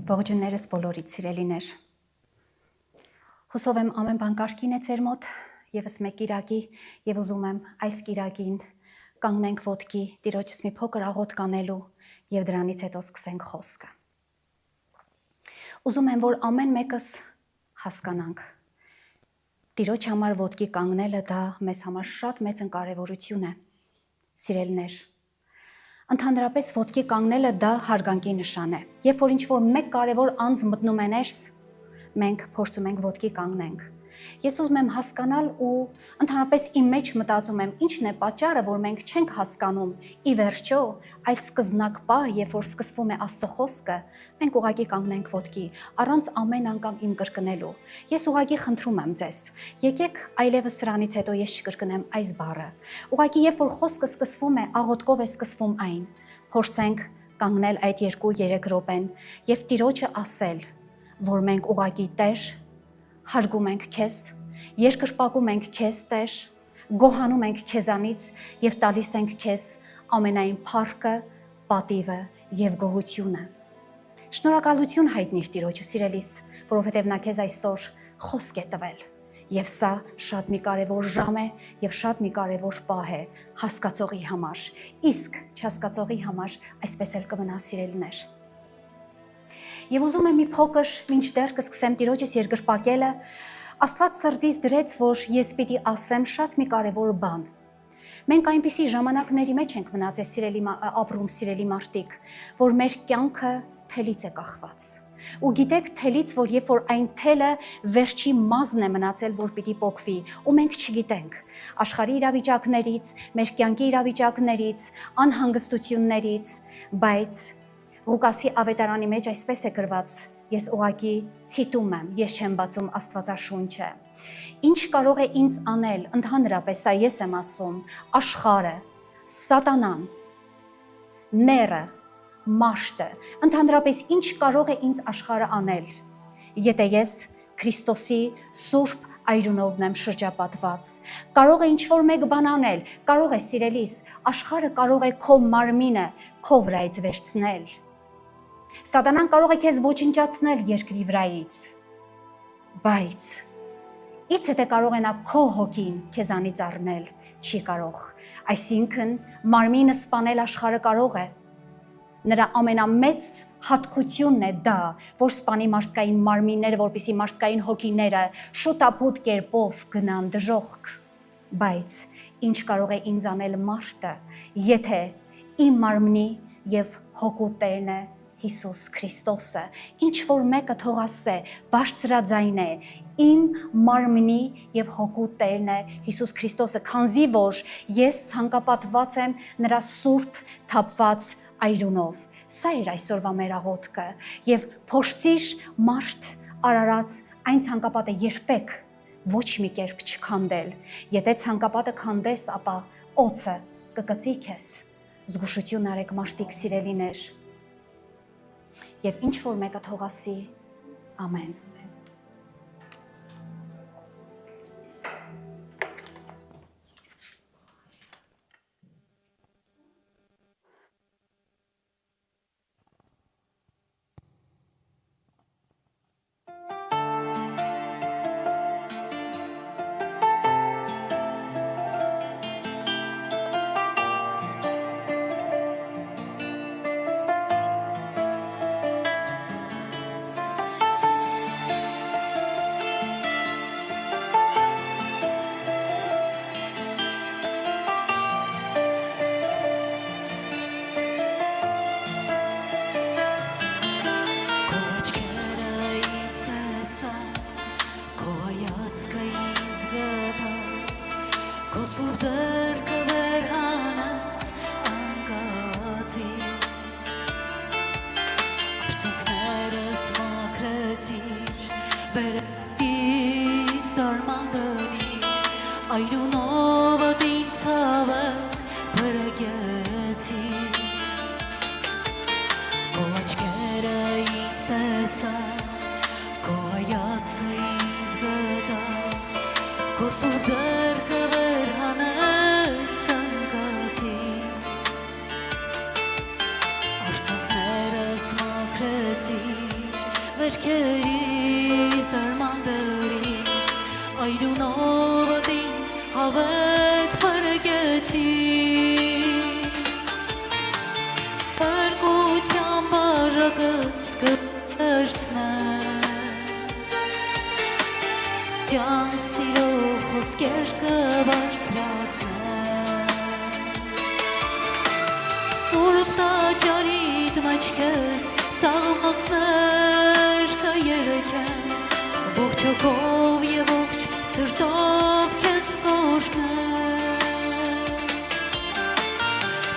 Ողջուններս բոլորիդ սիրելիներ։ Հուսով եմ ամեն բան կարգին է ձեր մոտ, եւս մեկ կիրակի, եւ ուզում եմ այս կիրակին կանգնենք ոտքի, Տիրոջս մի փոքր աղոթ կանելու եւ դրանից հետո սկսենք խոսքը։ Ուզում եմ, որ ամեն մեկս հասկանանք։ Տիրոջ համար ոտքի կանգնելը դա մեզ համար շատ մեծ կարևորություն է։ Սիրելիներ, ընդհանրապես ոտքի կանգնելը դա հարգանքի նշան է։ Երբ որ ինչ-որ մեկ կարևոր անձ մտնում է ներս, մենք փորձում ենք ոտքի կանգնենք։ Ես ուզում եմ հասկանալ ու ընդհանրապես իմ մեջ մտածում եմ, ինչն է պատճառը, որ մենք չենք հասկանում ի վերջո այս սկզբնակ պահը, երբ որ սկսվում է Աստծո խոսքը, մենք ուղղակի կանգնենք ոտքի, առանց ամեն անգամ իմ կրկնելու։ Ես ուղղակի խնդրում եմ ձեզ, եկեք այլևս սրանից հետո ես չկրկնեմ այս բառը։ Ուղղակի երբ որ խոսքը սկսվում է, աղոթքով է սկսվում այն, փորձենք կանգնել այդ 2-3 րոպեն եւ Տիրոջը ասել, որ մենք ուղղակի Տեր հարգում ենք քեզ, երկրպագում ենք քեզ, Տեր, գոհանում ենք քեզանից եւ տալիս ենք քեզ ամենայն փառքը, պատիվը եւ գոհությունը։ Շնորհակալություն հայտնիր Տիրոջը, սիրելիս, որովհետեւ նա քեզ այսօր խոսք է տվել։ Եվ սա շատ մի կարևոր ժամ է եւ շատ մի կարևոր պահ է հասկացողի համար։ Իսկ չհասկացողի համար այսպես էլ կմնա, սիրելիներ։ Եվ ուզում եմ մի փոքր մինչդեռ կսկսեմ Տիրոջս երկրպագելը, Աստված սրտից դրեց, որ ես պիտի ասեմ շատ մի կարևոր բան։ Մենք այնպիսի ժամանակների մեջ ենք մնացել ապրում, սիրելի մարդիկ, որ մեր կյանքը թելից է կախված։ Ու գիտեք թելից, որ երբ որ այն թելը վերջի մազն է մնացել, որ պիտի պոկվի, ու մենք չգիտենք աշխարհի իրավիճակներից, մեր կյանքի իրավիճակներից, անհանգստություններից, բայց Ղուկասի ավետարանի մեջ այսպես է գրված, ես ուղղակի ցիտում եմ, ես չեմ բացում Աստվածաշունչը։ Ինչ կարող է ինձ անել, ընդհանրապես սա ես եմ ասում, աշխարհը, սատանան, ները, մաշտը, ընդհանրապես ինչ կարող է ինձ աշխարհը անել, եթե ես Քրիստոսի սուրբ այրունով եմ շրջապատված։ Կարող է ինչ-որ մեկ բան անել, կարող է սիրելիս, աշխարհը կարող է քո մարմինը քո վրայից վերցնել։ Սատանան կարող է քեզ ոչնչացնել երկրի վրայից, բայց իցե թե կարող է նա քո հոգին քեզանից առնել, չի կարող։ Այսինքն մարմինը սպանել աշխարհը կարող է։ Նրա ամենամեծ հատկությունն է դա, որ սպանի մարդկային մարմինները, որպեսզի մարդկային հոգիները շուտապուտ կերպով գնան դժոխք։ Բայց ինչ կարող է ինձ անել մարդը, եթե իմ մարմնի եւ հոգու Տերն է Հիսուս Քրիստոսը, ինչ որ մեկը թող ասե, բարձրաձայն է, իմ մարմնի եւ հոգու Տերն է Հիսուս Քրիստոսը, քանզի որ ես ցանկապատված եմ նրա սուրբ թափված այրունով։ Սա էր այսօրվա մեր աղոթքը եւ փորձիր մարդ արարած այն ցանկապատը երբեք ոչ մի կերպ չքանդել։ Եթե ցանկապատը քանդես, ապա օծը կկծի քեզ։ Զգուշություն արեք մարդիկ սիրելիներ։ Եվ ինչ որ մեկը թող ասի ամեն։ Արցունքներս մաքրեցի վերքերից դարման դրի այրունով դինց հավետ պրգեցի Պրգության բարակս կրցնե Յան սիրո խոսքեր կբարձրացնե Սուրբ տաճարիդ մեջ քեզ Սաղմոսներ կերեկեն Ողջ հոգով և ողջ սրտով քեզ կօրհնեմ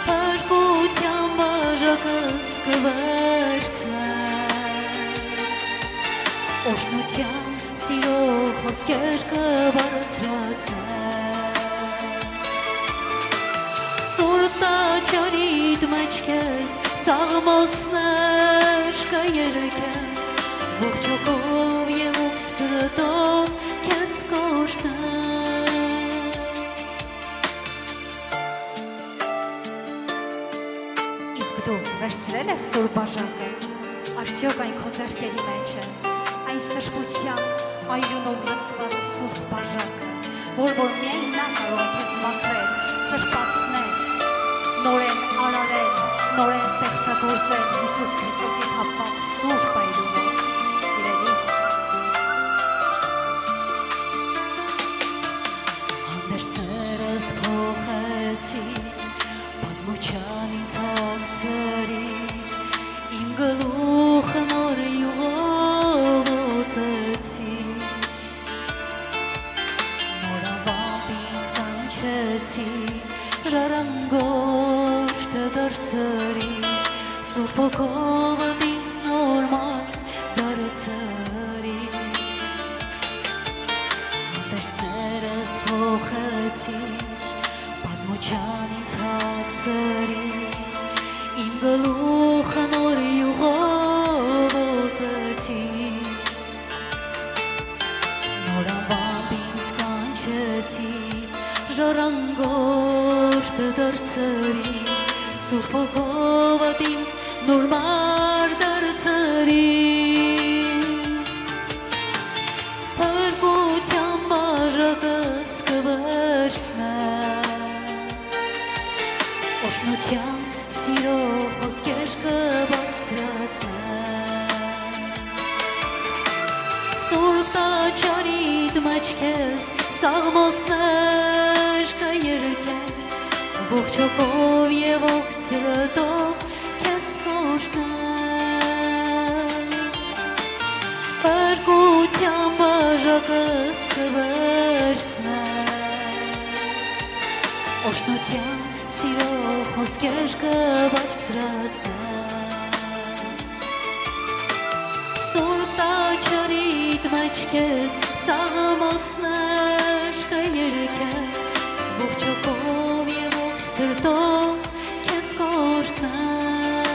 Փրկության բաժակս կվերցնեմ Օրհնության սիրո խոսքեր կբարձրացնեմ Սուրբ տաճարիդ մեջ քեզ Սաղմոսներ կերեկեն Ողջ հոգով և ողջ սրտով քեզ կօրհնեմ Իսկ դու վերցրել ես սուրբ բաժակը Արդյոք այն քո ձեռքերի մեջ է Այն սրբության այրունով լցված սուրբ բաժակը Որ միայն նա կարող է քեզ մաքրել, սրբացնել Նորեն արարել, նորեն ստեղծագործել Հիսուս Քրիստոսի հապված սուրբ այրունով, սիրելիս Հանդերձերս փոխեցի, պատմության ինձ հագցրի Իմ գլուխը նոր յուղով օծեցի Նորավամբ ինձ կանչեցի Ժառանգորդ դարձրի Սուրբ հոգով ինձ նոր մարդ դարձրի Հանդերձերս փոխեցի Պատմության ինձ հագցրի Իմ գլուխը նոր յուղով օծեցի Նորավամբ ինձ կանչեցի Ժառանգորդ դարձրի Սուրբ հոգով ինձ նոր մարդ դարձրի Փրկության բաժակս կվերցնեմ Օրհնության սիրո խոսքեր կբարձրացնեմ Սուրբ տաճարիդ մեջ քեզ Սաղմոսներ կերեկեն Ողջ հոգով և ողջ սրտով քեզ կօրհնեմ Փրկության բաժակս կվերցնեմ Օրհնության սիրո խոսքեր կբարձրացնեմ Սուրբ տաճարիդ մեջ քեզ Սաղմոսներ կերեկեն Ողջ հոգով և ողջ սրտով քեզ կօրհնեմ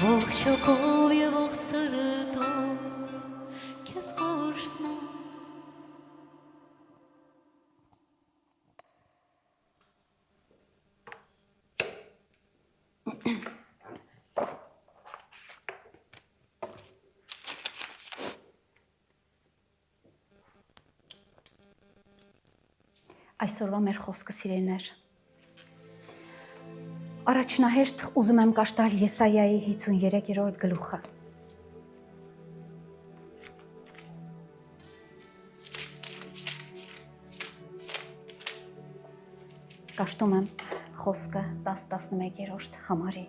Ողջ հոգով և ողջ սրտով քեզ կօրհնեմ Այսօրվա մեր խոսքը սիրելիներ Առաջնահերթ ուզում եմ կաշտալ Եսայայի 53-րդ գլուխը Կաշտում եմ խոսքը 10-11-րդ համարի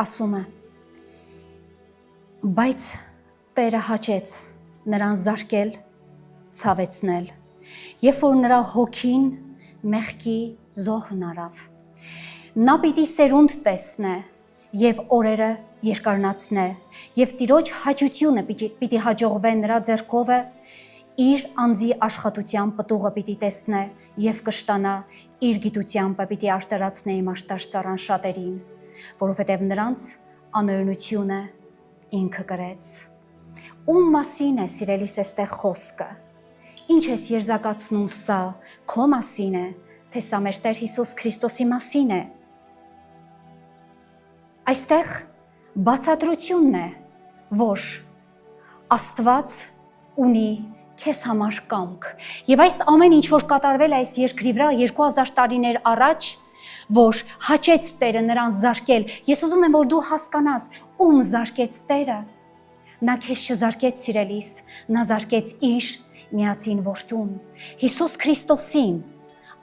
Ասում է Բայց Տերը հաճեց նրան զարկել, ցավեցնել, երբ որ նրա հոգին մեղքի զոհ հնարավ։ Նա պիտի սերունդ տեսնե եւ օրերը երկարնացնե եւ Տիրոջ հաճությունը պիտի հաջողվե նրա ձեռքովը իր անձի աշխատության պտուղը պիտի տեսնե եւ կշտանա իր գիտությամբ պիտի արտարացնե իմաստար ծառան շատերին, որովհետեւ նրանց անօրենությունը ինքը կրեց։ Ում մասին է սիրելիս այստեղ խոսքը։ Ինչ ես եզակացնում սա, քո մասին է, թե սա մեր Տեր Հիսուս Քրիստոսի մասին է։ Այստեղ բացատրությունն է, որ Աստված ունի քեզ համար կամք։ Եվ այս ամեն ինչ, որ կատարվել է այս երկրի վրա 2000 տարիներ առաջ, որ հաճեց Տերը նրան զարկել, ես ուզում եմ, որ դու հասկանաս, ում զարկեց Տերը։ Նա քեզ չզարկեց սիրելիս, նա զարկեց իր միածին որդուն, Հիսուս Քրիստոսին,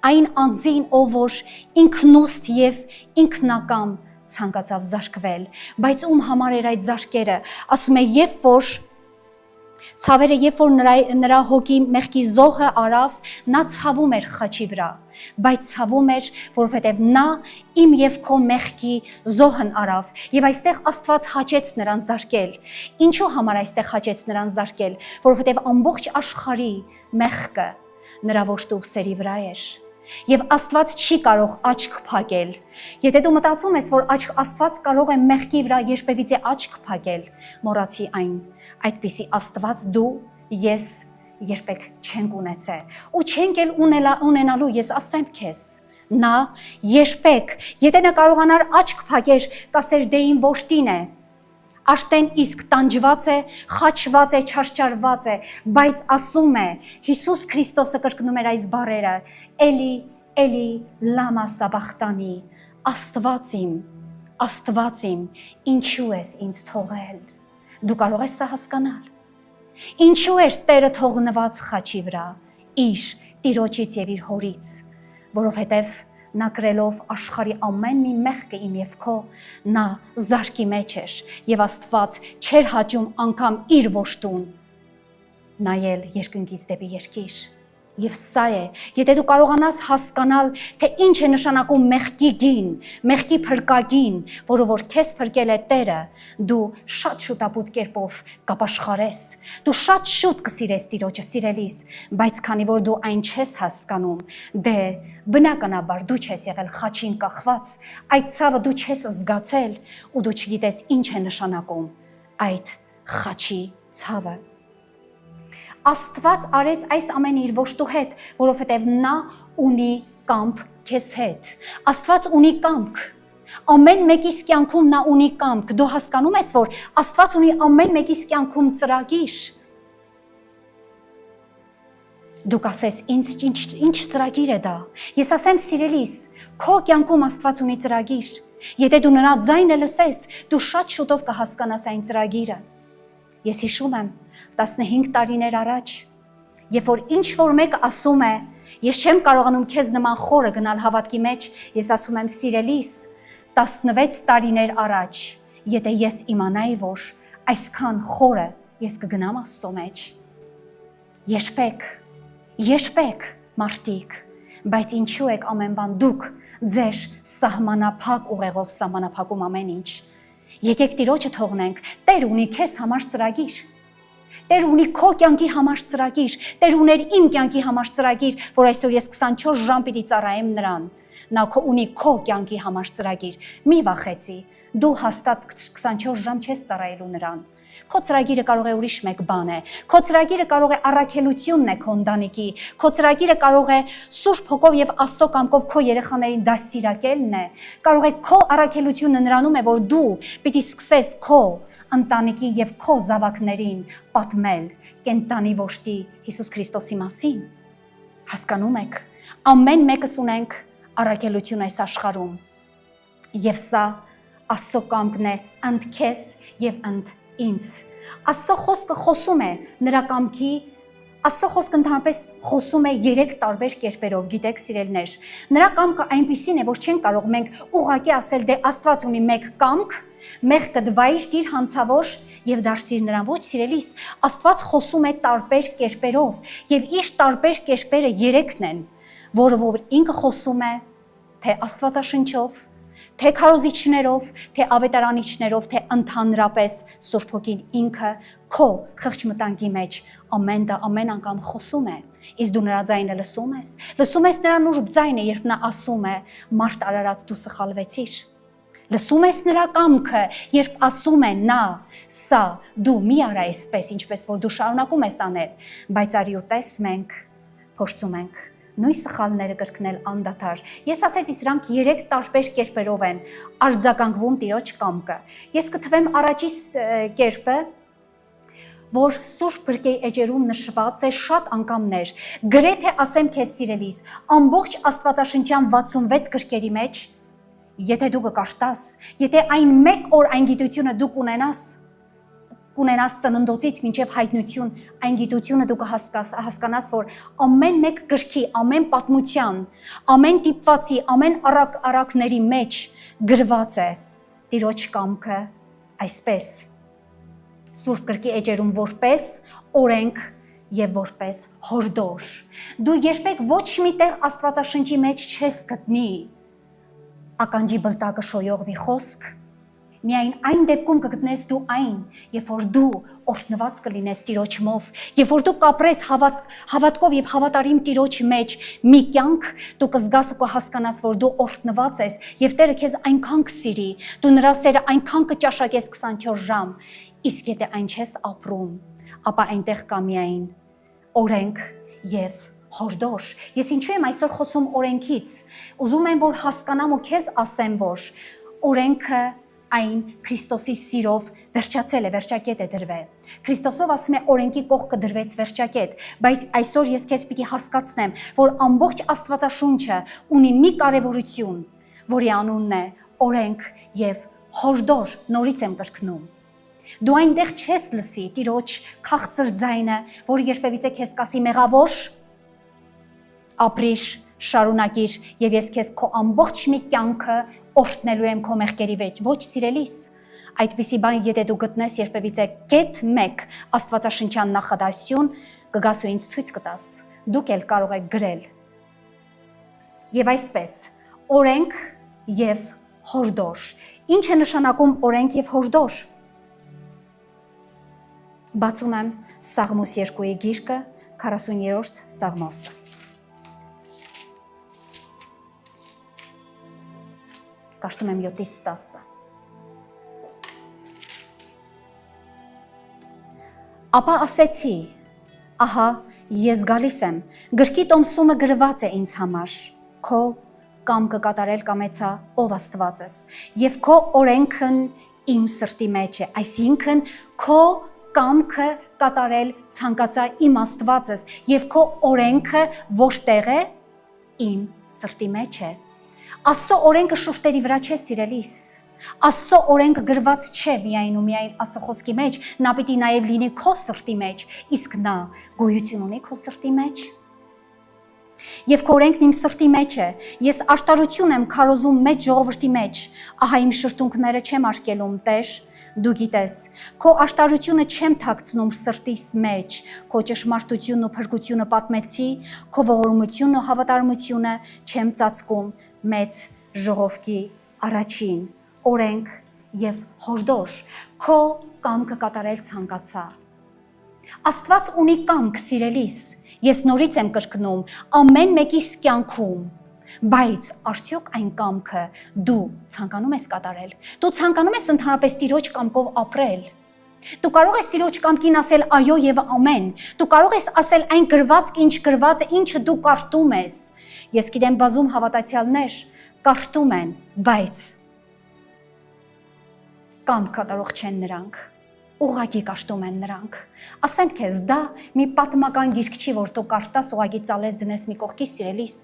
այն անձին, ով որ ինքնուստ եւ ինքնակամ ցանկացավ զարկվել, բայց ում համար էր այդ զարկերը, ասում է, երբ որ ցավերը, երբ որ նրա հոգի մեղքի զոհը արավ, նա ցավում էր խաչի վրա, բայց ցավում էր, որովհետև նա իմ եւ քո մեղքի զոհն արավ, եւ այստեղ Աստված հաճեց նրան զարկել։ Ինչու համար այստեղ հաճեց նրան զարկել, որովհետև ամբողջ աշխարհի մեղքը նրա որդու սերի վրա էր։ Եվ Աստված չի կարող աչք փակել։ Եթե դու մտածում ես, որ Աստված կարող է մեղքի վրա երբևիցե աչք փակել, մոռացի այն։ Այդպիսի Աստված դու, ես երբեք չենք ունեցել։ Ու չենք էլ ունենալու, ես ասեմ քեզ։ Նա երբեք, եթե նա կարողանար աչք փակեր, կասեր դե իմ որդին է։ Արդեն իսկ տանջված է, խաչված է, չարչարված է, բայց ասում է, Հիսուս Քրիստոսը կրկնում էր այս բառերը, Էլի, Էլի, լամա սաբախտանի, Աստված իմ, ինչու ես ինձ թողել։ Դու կարող ես սա հասկանալ։ Ինչու էր Տերը թողնված խաչի վրա, իր Տիրոջից եւ իր հորից, որովհետեւ նա կրելով աշխարհի ամեն մի մեղքը իմ եւ քո, նա զարկի մեջ էր եւ Աստված չեր հաճում անգամ իր որդուն նայել երկնքից դեպի երկիր։ Եվ սա է, եթե դու կարողանաս հասկանալ, թե ինչ է նշանակում մեղքի գին, մեղքի փրկագին, որը որ քեզ փրկել է Տերը, դու շատ շուտապույտ կերպով կապաշխարես, դու շատ շուտ կսիրես Տիրոջը սիրելիս, բայց քանի որ դու այն չես հասկանում, դե բնականաբար դու չես եղել խաչին կախված, այդ ցավը դու չես զգացել ու դու չգիտես ինչ է նշանակում այդ խաչի ցավը։ Աստված արեց այս ամենը իր որդու հետ, որովհետև նա ունի կամք քեզ հետ։ Աստված ունի կամք։ Ամեն մեկիս կյանքում նա ունի կամք։ Դու հասկանում ես, որ Աստված ունի ամեն մեկիս կյանքում ծրագիր։ Դու կասես, ինչ ծրագիր է դա։ Ես ասեմ, սիրելիս, քո կյանքում Աստված ունի ծրագիր։ Եթե դու նրա ձայնը լսես, դու շատ շուտով կհասկանաս այն ծրագիրը։ Ես հիշում եմ 15 տարիներ առաջ, երբ որ ինչ-որ մեկը ասում է, ես չեմ կարողանում քեզ նման խորը գնալ հավատքի մեջ, ես ասում եմ, սիրելիս, 16 տարիներ առաջ, եթե ես իմանայի, որ այսքան խորը ես կգնամ Աստծո մեջ։ Երբեք, մարդիկ, բայց ինչու եք ամեն բան դուք ձեր սահմանափակ ուղեղով սահմանափակում ամեն ինչ։ Եկեք Տիրոջը թողնենք, Տեր ունի քեզ համար ծրագիր։ Տեր ունի քո կյանքի համար ծրագիր, Տեր ուներ իմ կյանքի համար ծրագիր, որ այսօր ես 24 ժամ պիտի ծառայեմ նրան։ Նա ունի քո կյանքի համար ծրագիր։ Մի վախեցի, դու հաստատ 24 ժամ չես ծառայելու նրան։ Քո ծրագիրը կարող է ուրիշ մեկ բան է։ Քո ծրագիրը կարող է առաքելությունն է քո ընտանիքի։ Քո ծրագիրը կարող է Սուրբ Հոգով եւ Աստծո կամքով քո երեխաներին դաստիարակելն է։ Կարող է քո առաքելությունը նրանում է, որ դու պիտի սկսես քո ընտանիքի եւ քո զավակներին պատմել կենտանի որդի Հիսուս Քրիստոսի մասին։ Հասկանում եք, ամեն մեկս ունենք առաքելություն այս աշխարհում։ Եվ սա Աստծո կամքն է ընդ քեզ եւ ընդ ինձ։ Աստծո խոսքը խոսում է նրա կամքի, Աստծո խոսքը ընդհանրապես խոսում է 3 տարբեր կերպերով, գիտեք սիրելիներ։ Նրա կամքը այնպիսին է, որ չեն կարող մենք ուղղակի ասել, դե Աստված ունի մեկ կամք, մեղքը դվայր դիր հանցավոր եւ դարձիր նրան։ Ոչ սիրելիս, Աստված խոսում է տարբեր կերպերով եւ իր տարբեր կերպերը 3-ն են, որը որ ինքը խոսում է թե Աստվածաշնչով, թե քարոզիչներով, թե ավետարանիչներով, թե ընդհանրապես Սուրբ Հոգին ինքը քո խղճմտանքի մեջ ամեն անգամ խոսում է։ Իսկ դու նրա ձայնը լսում ես նրա նուրբ ձայնը, երբ նա ասում է. «Մարդ արարած դու սխալվեցիր»։ Լսում ես նրա կամքը, երբ ասում է նա. «Սա դու մի արա այսպես, ինչպես որ դու շարունակում ես անել», բայց արի ու տես մենք փորձում ենք նույն սխալները կրկնել անդադար։ Ես ասեցի, սրանք 3 տարբեր կերպերով են արձագանքվում Տիրոջ կամքը։ Ես կթվեմ առաջի կերպը, որ Սուրբ Գրքի էջերում նշված է շատ անգամներ, գրեթե ասեմ քեզ սիրելիս, ամբողջ Աստվածաշնչյան 66 գրքերի մեջ, եթե դու կկաշտաս, եթե այն մեկ օր այն գիտությունը դու կունենաս ծննդոցից մինչև հայտնություն, այն գիտությունը դու կհասկանաս, որ ամեն մեկ գրքի, ամեն պատմության, ամեն տիպվածի, ամեն առակների մեջ գրված է Տիրոջ կամքը այսպես Սուրբ Գրքի էջերում որպես օրենք եւ որպես հորդոր։ Դու երբեք ոչ մի տեղ Աստվածաշնչի մեջ չես գտնի ականջի բլտակը շոյող մի խոսք, միայն այն դեպքում կգտնես դու այն, երբ որ դու օրհնված կլինես Տիրոջմով, երբ որ դու կապրես հավատքով եւ հավատարիմ Տիրոջ մեջ մի կյանք, դու կզգաս ու կհասկանաս, որ դու օրհնված ես եւ Տերը քեզ այնքան կսիրի, դու նրա սերը այնքան կճաշակես 24 ժամ, իսկ եթե այն չես ապրում, ապա այնտեղ կա միայն օրենք եւ հորդոր։ Ես ինչու եմ այսօր խոսում օրենքից, ուզում եմ, որ հասկանամ ու քեզ ասեմ, որ օրենքը այն Քրիստոսի սիրով վերջացել է, վերջակետ է դրվել։ Քրիստոսով ասում է օրենքի կողքը դրվեց վերջակետ, բայց այսօր ես քեզ պիտի հասկացնեմ, որ ամբողջ Աստվածաշունչը ունի մի կարևորություն, որի անունն է օրենք եւ հորդոր, նորից եմ կրկնում։ Դու այնտեղ չես լսի Տիրոջ քաղցր ձայնը, որը երբևիցե քեզ կասի մեղավոր, ապրիր, շարունակիր եւ ես քեզ քո ամբողջ մի կյանքը օրհնելու եմ քո մեղքերի մեջ, ոչ սիրելիս։ Այդպիսի բան եթե դու գտնես երբևիցե կետ 1 Աստվածաշնչյան նախադասություն, կգաս ու ինձ ցույց կտաս, դուք էլ կարող եք գրել։ Եվ այսպես, օրենք եւ հորդոր։ Ինչ է նշանակում օրենք եւ հորդոր։ Բացում եմ Սաղմոս 2-ի գիրկը, 40-րդ Սաղմոսը։ Կաշտում եմ 7-ից 10-ը։ Ապա ասեցի, ահա ես գալիս եմ, գրքի տոմսումը գրված է ինձ համար, քո կամքը կատարել կամեցա, ով Աստվածս, եւ քո օրենքն իմ սրտի մեջ է, այսինքն քո կամքը կատարել ցանկացա իմ Աստվածս եւ քո օրենքը որտեղ է իմ սրտի մեջ է։ Աստծո օրենքը շուրթերի վրա չէ սիրելիս։ Աստծո օրենքը գրված չէ միայն ու միայն Աստծո խոսքի մեջ, նա պիտի նաև լինի քո սրտի մեջ, իսկ նա գոյություն ունի քո սրտի մեջ։ Եվ քո օրենքն իմ սրտի մեջ է, ես արտարություն եմ քարոզում մեջ ժողովրդի մեջ, ահա իմ շրթունքները չեմ արկելում, Տեր, դու գիտես, քո արտարությունը չեմ թաքցնում սրտիս մեջ, քո ճշմարտությունն ու փրկությունը պատմեցի, քո ողորմությունն ու հավատարմությունը չեմ ծածկում մեծ ժողովքի առաջին, օրենք եւ հորդոր, քո կամքը կատարել ցանկացա։ Աստված ունի կամք սիրելիս, ես նորից եմ կրկնում, ամեն մեկիս կյանքում, բայց արդյոք այն կամքը դու ցանկանում ես կատարել, դու ցանկանում ես ընդհանրապես Տիրոջ կամքով ապրել, դու կարող ես Տիրոջ կամքին ասել այո եւ ամեն, դու կարող ես ասել այն գրված, ինչ գրված է, ինչը դու կարդում ես, ես գիտեմ բազում հավատացյալներ կարդում են, բայց կամք կատարող չեն նրանք, ուղղակի կաշտում են նրանք, ասեմ քեզ, դա մի պատմական գիրք չի, որ դու կարդաս ուղղակի ծալես դնես մի կողքի սիրելիս,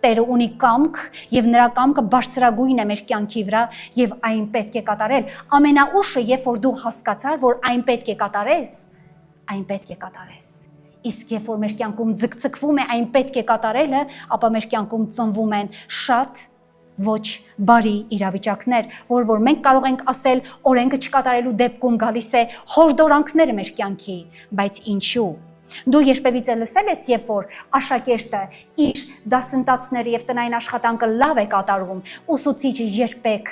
Տերը ունի կամք եւ նրա կամքը բարձրագույն է մեր կյանքի վրա եւ այն պետք է կատարել, ամենաուշը երբ որ դու հասկացար, որ այն պետք է կատարես, այն պետք է կատարես, իսկ երբ որ մեր կյանքում ձգձգվում է այն պետք է կատարելը, ապա մեր կյանքում ծնվում են շատ ոչ բարի իրավիճակներ, որ մենք կարող ենք ասել օրենքը չկատարելու դեպքում գալիս է հորդորանքները մեր կյանքի, բայց ինչու։ Դու երբևիցե լսել ես, երբ որ աշակերտը իր դասընթացները եւ տնային աշխատանքը լավ է կատարում, ուսուցիչը երբեք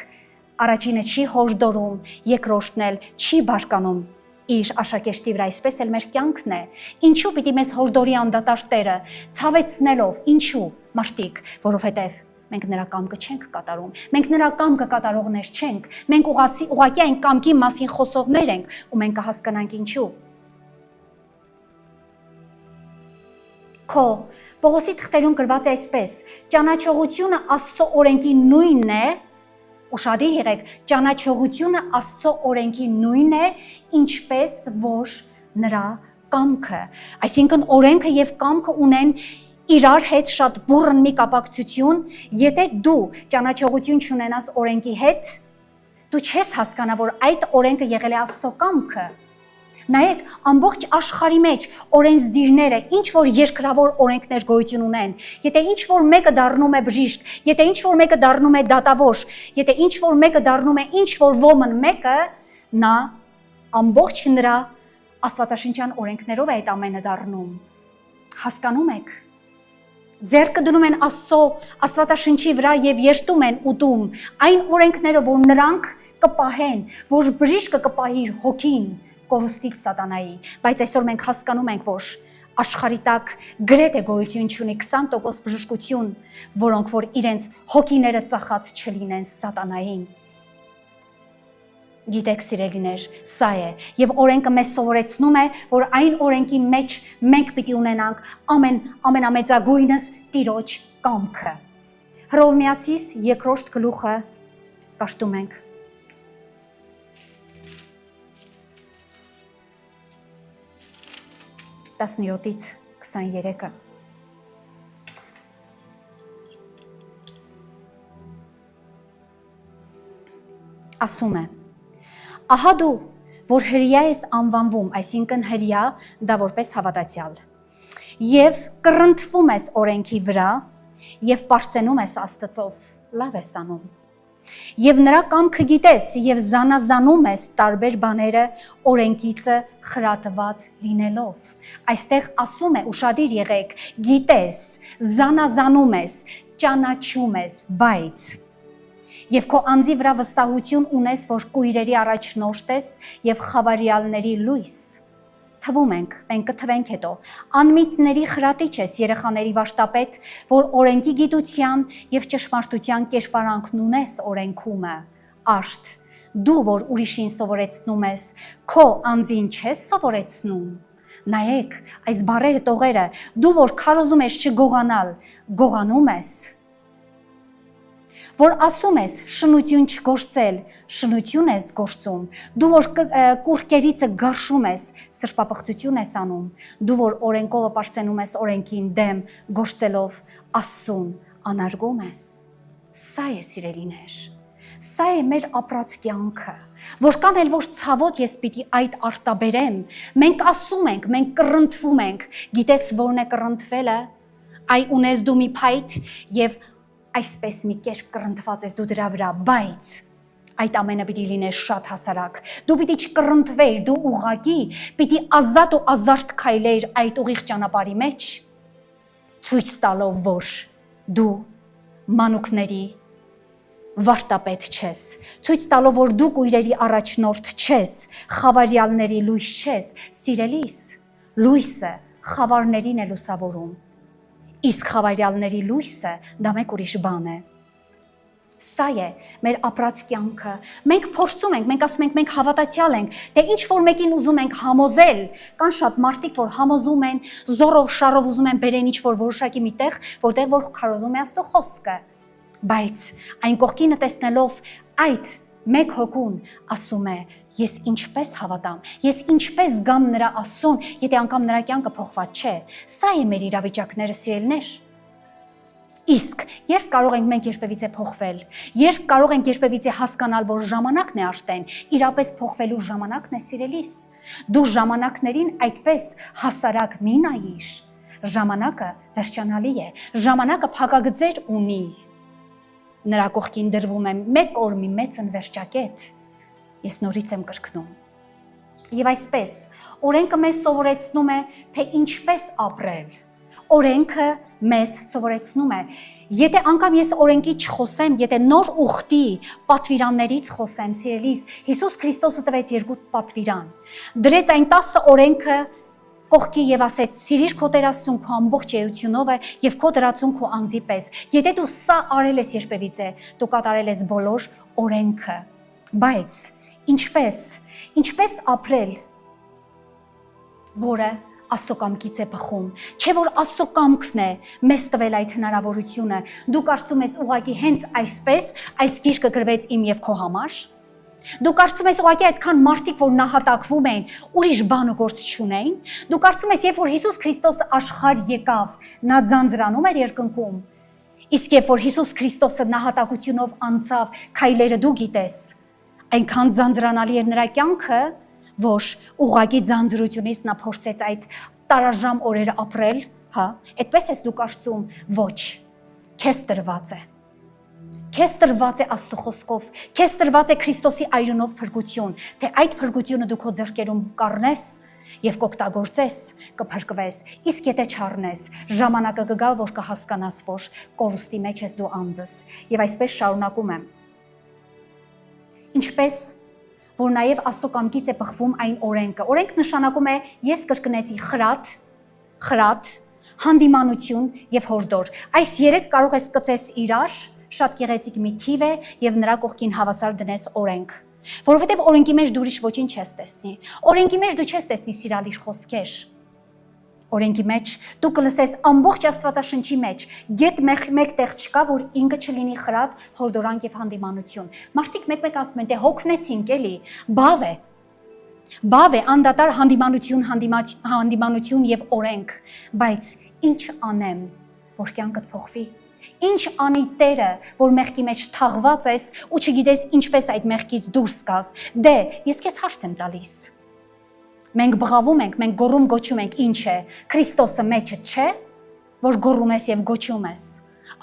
առաջինը չի հորդորում, երկրորդն էլ չի բարկանում իր աշակերտի վրա, այսպես էլ մեր կյանքն է։ Ինչու պիտի մեզ հորդորի անդադար Տերը, ցավեցնելով, ինչու, մարդիկ, որովհետեւ մենք նրա կամքը չենք կատարում, մենք նրա կամքը կատարողներ չենք, մենք ուղղակի այն կամքի մասին խոսողներ ենք ու մենք կհասկանանք ինչու։ Քո Պողոսի թղթերում գրված է այսպես. ճանաչողությունը Աստծո օրենքի նույնն է, ուշադիր եղեք, ճանաչողությունը Աստծո օրենքի նույնն է, ինչպես որ նրա կամքը։ Այսինքն օրենքը եւ կամքը ունեն իրար հետ շատ բուռն մի կապակցություն, եթե դու ճանաչողություն չունենաս օրենքի հետ, դու չես հասկանա, որ այդ օրենքը եղել է Աստծո կամքը։ Նայեք, ամբողջ աշխարհի մեջ օրենսդիրները ինչ որ երկրավոր օրենքներ գոյություն ունեն, եթե ինչ որ մեկը դառնում է բժիշկ, եթե ինչ որ մեկը դառնում է դատավոր, եթե ինչ որ մեկը դառնում է ինչ որ ոմն մեկը, նա ամբողջ նրա աստվածաշնչյան օրենքներով է այդ ամենը դառնում։ Հասկանում եք։ Ձեռքը դնում են Աստծո աստվածաշնչի վրա եւ երթում են ուտում այն օրենքները, որ նրանք կպահեն, որ բժիշկը կպահի իր հոգին կորուստից սատանայի, բայց այսօր մենք հասկանում ենք, որ աշխարհի տակ գրեթե գոյություն չունի 20% բժշկություն, որոնք որ իրենց հոգիները ծախած չլինեն սատանային։ Գիտեք, սիրելիներ, սա է, եւ օրենքը մեզ սովորեցնում է, որ այն օրենքի մեջ մենք պիտի ունենանք ամենամեծագույնս Տիրոջ կամքը։ Հռովմայացիս 2-րդ գլուխը կարդում ենք։ Տասնյոթից 23-ը։ Ասում է. Ահա դու, որ հրյա ես անվանվում, այսինքն հրյա դա որպես հավատացյալ, եւ կռնդվում ես օրենքի վրա, եւ պարծենում ես Աստծով, լավ ես անում։ Եվ նրա կամքը գիտես եւ զանազանում ես տարբեր բաները օրենքիցը խրատված լինելով։ Այստեղ ասում է, ուշադիր եղեք, գիտես, զանազանում ես, ճանաչում ես, բայց եւ քո անձի վրա վստահություն ունես, որ կույրերի առաջնորդ ես եւ խավարյալների լույս։ Թվում ենք, մենք կթվենք հետո, անմիտների խրատիչ ես, երեխաների վարդապետ, որ օրենքի գիտության եւ ճշմարտության կերպարանքն ունես օրենքումը, արդ, դու, որ ուրիշին սովորեցնում ես, քո անձին չես սովորեցնում։ Նայեք, այս բառերը տողերը, դու, որ քարոզում ես չգողանալ, գողանում ես։ Որ ասում ես շնություն չգործել, շնություն ես գործում, դու որ կուրկերիցը գարշում ես, սրբապղծություն ես անում, դու որ օրենքովը պարծենում ես օրենքին դեմ գործելով Աստծուն անարգում ես։ Սա է, սիրելիներ, սա է մեր ապրած կյանքը, որքան էլ որ ցավոտ ես պիտի այդ արտաբերեմ, մենք ասում ենք, մենք կռնդվում ենք, գիտես որն է կռնդվելը, այ ունես դու մի փայտ եւ այսպես մի կերպ կռնդված ես դու դրա վրա, բայց այդ ամենը պիտի լիներ շատ հասարակ։ Դու պիտի չկռնդվեիր, դու ուղղակի պիտի ազատ ու ազարդ քայլեիր այդ ուղիղ ճանապարհի մեջ, ցույց տալով, որ դու մանուկների վարտապետ չես, ցույց տալով, որ դու կույրերի առաջնորդ չես, խավարյալների լույս չես, սիրելիս, լույսը խավարներին է լուսավորում։ Իսկ խավարյալների լույսը դա մեկ ուրիշ բան է։ Սա է մեր ապրած կյանքը։ Մենք փորձում ենք, մենք ասում ենք, մենք հավատացյալ ենք, թե ինչ որ մեկին ուզում ենք համոզել, կան շատ մարդիկ, որ համոզում են, զորով շարով ուզում են բերեն ինչ որ որոշակի մի տեղ, որտեղ որ քարոզում է Աստծո խոսքը։ Բայց այն կողքինը տեսնելով այդ մեկ հոգուն ասում է, ես ինչպես հավատամ, ես ինչպես գամ նրա Աստծուն, եթե անգամ նրա կյանքը փոխված չէ։ Սա է մեր իրավիճակները, սիրելիներ։ Իսկ երբ կարող ենք մենք երբևիցե փոխվել, երբ կարող ենք երբևիցե հասկանալ, որ ժամանակն է արդեն, իրապես փոխվելու ժամանակն է, սիրելիս։ Դու ժամանակներին այդպես հասարակ մի նայիր։ Ժամանակը վերջանալի է, ժամանակը փակագծեր ունի։ Նրա կողքին դրվում է մեկ օր մի մեծ ընվերջակետ, ես նորից եմ կրկնում։ Եվ այսպես, օրենքը մեզ սովորեցնում է, թե ինչպես ապրել։ Օրենքը մեզ սովորեցնում է, եթե անգամ ես օրենքի չխոսեմ, եթե նոր ուխտի պատվիրաններից խոսեմ, սիրելիս, Հիսուս Քրիստոսը տվեց 2 պատվիրան, դրեց այն 10 օրենքը կողքի եւ ասեց. «Սիրիր քո Տեր Աստծուն քո ամբողջ էությունով եւ քո դրածուն քո անձի պես»։ Եթե դու սա արել ես երբևիցե, դու կատարել ես բոլոր օրենքը։ Բայց ինչպես ապրել, որը Աստծո կամքից է բխում, չէ որ Աստծո կամքն է մեզ տվել այդ հնարավորությունը։ Դու կարծում ես ուղղակի հենց այսպես այս գիրքը գրվեց իմ եւ քո համար։ Դու կարծում ես ուղղակի այդքան մարդիկ, որ նահատակվում էին, ուրիշ բան ու գործ չունեին։ Դու կարծում ես, երբ որ Հիսուս Քրիստոսը աշխարհ եկավ, նա ձանձրանում էր երկնքում։ Իսկ երբ որ Հիսուս Քրիստոսը նահատակությունով անցավ, քայլերը դու գիտես, այնքան ձանձրանալի էր նրա կյանքը, որ ուղղակի ձանձրությունից նա փորձեց այդ տարաժամ օրերը ապրել, հա, այդպես ես դու կարծում, ոչ, քեզ տրված է։ Քեզ տրված է Աստծո խոսքով, քեզ տրված է Քրիստոսի այրունով փրկություն, թե այդ փրկությունը դու քո ձեռքերում կառնես եւ կօգտագործես, կփրկվես։ Իսկ եթե չառնես, ժամանակը կգա, որ կհասկանաս, որ կորուստի մեջ ես դու անձս։ Եվ այսպես շարունակում եմ։ Ինչպես որ նաև Աստծո կամքից է բխվում այն օրենքը։ Օրենք նշանակում է ես կրկնեցի խրատ, հանդիմանություն եւ հորդոր։ Այս երեք կարող ես կծես իրար, շատ գեղեցիկ մի թիվ է եւ նրա կողքին հավասար դնես օրենք։ Որովհետեւ օրենքի մեջ դու ուրիշ ոչինչ չես տեսնի։ Օրենքի մեջ դու չես տեսնի սիրալիր խոսքեր։ Օրենքի մեջ դու կլսես ամբողջ Աստվածաշնչի մեջ գետ մեկ տեղ չկա, որ ինքը չլինի խրատ, հորդորանք եւ հանդիմանություն։ Մարդիկ մեկ-մեկ ասում են, դե հոգնեցինք էլի, բավ է անդադար հանդիմանություն եւ օրենք, բայց ինչ անեմ, որ կյանքդ փոխվի։ Ինչ անի Տերը, որ մեղքի մեջ թաղված ես ու չգիտես ինչպես այդ մեղքից դուրս գաս։ Դե, ես քեզ հարց եմ տալիս։ Մենք բղավում ենք, մենք գոռում գոչում ենք, ինչ է, Քրիստոսը մեջը չէ, որ գոռում ես եւ գոչում ես,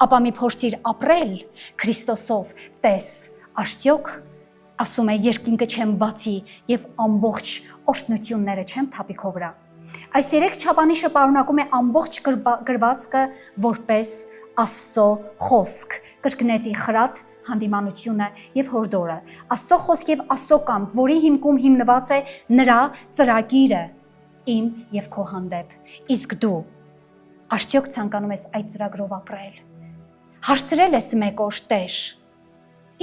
ապա մի փորձիր ապրել Քրիստոսով, տես, արդյոք ասում է երկինքը չեմ բացի եւ ամբողջ օրհնությունները չեմ թափի քո վրա։ Այս երեք չափանիշը պարունակում է ամբողջ գրվածքը որպես Աստծո խոսք, կրկնեցի խրատ, հանդիմանությունը եւ հորդորը, Աստծո խոսք եւ Աստծո կամք, որի հիմքում հիմնված է նրա ծրագիրը իմ եւ քո հանդեպ։ Իսկ դու արդյոք ցանկանում ես այդ ծրագրով ապրել։ Հարցրել ես մեկ օր Տեր,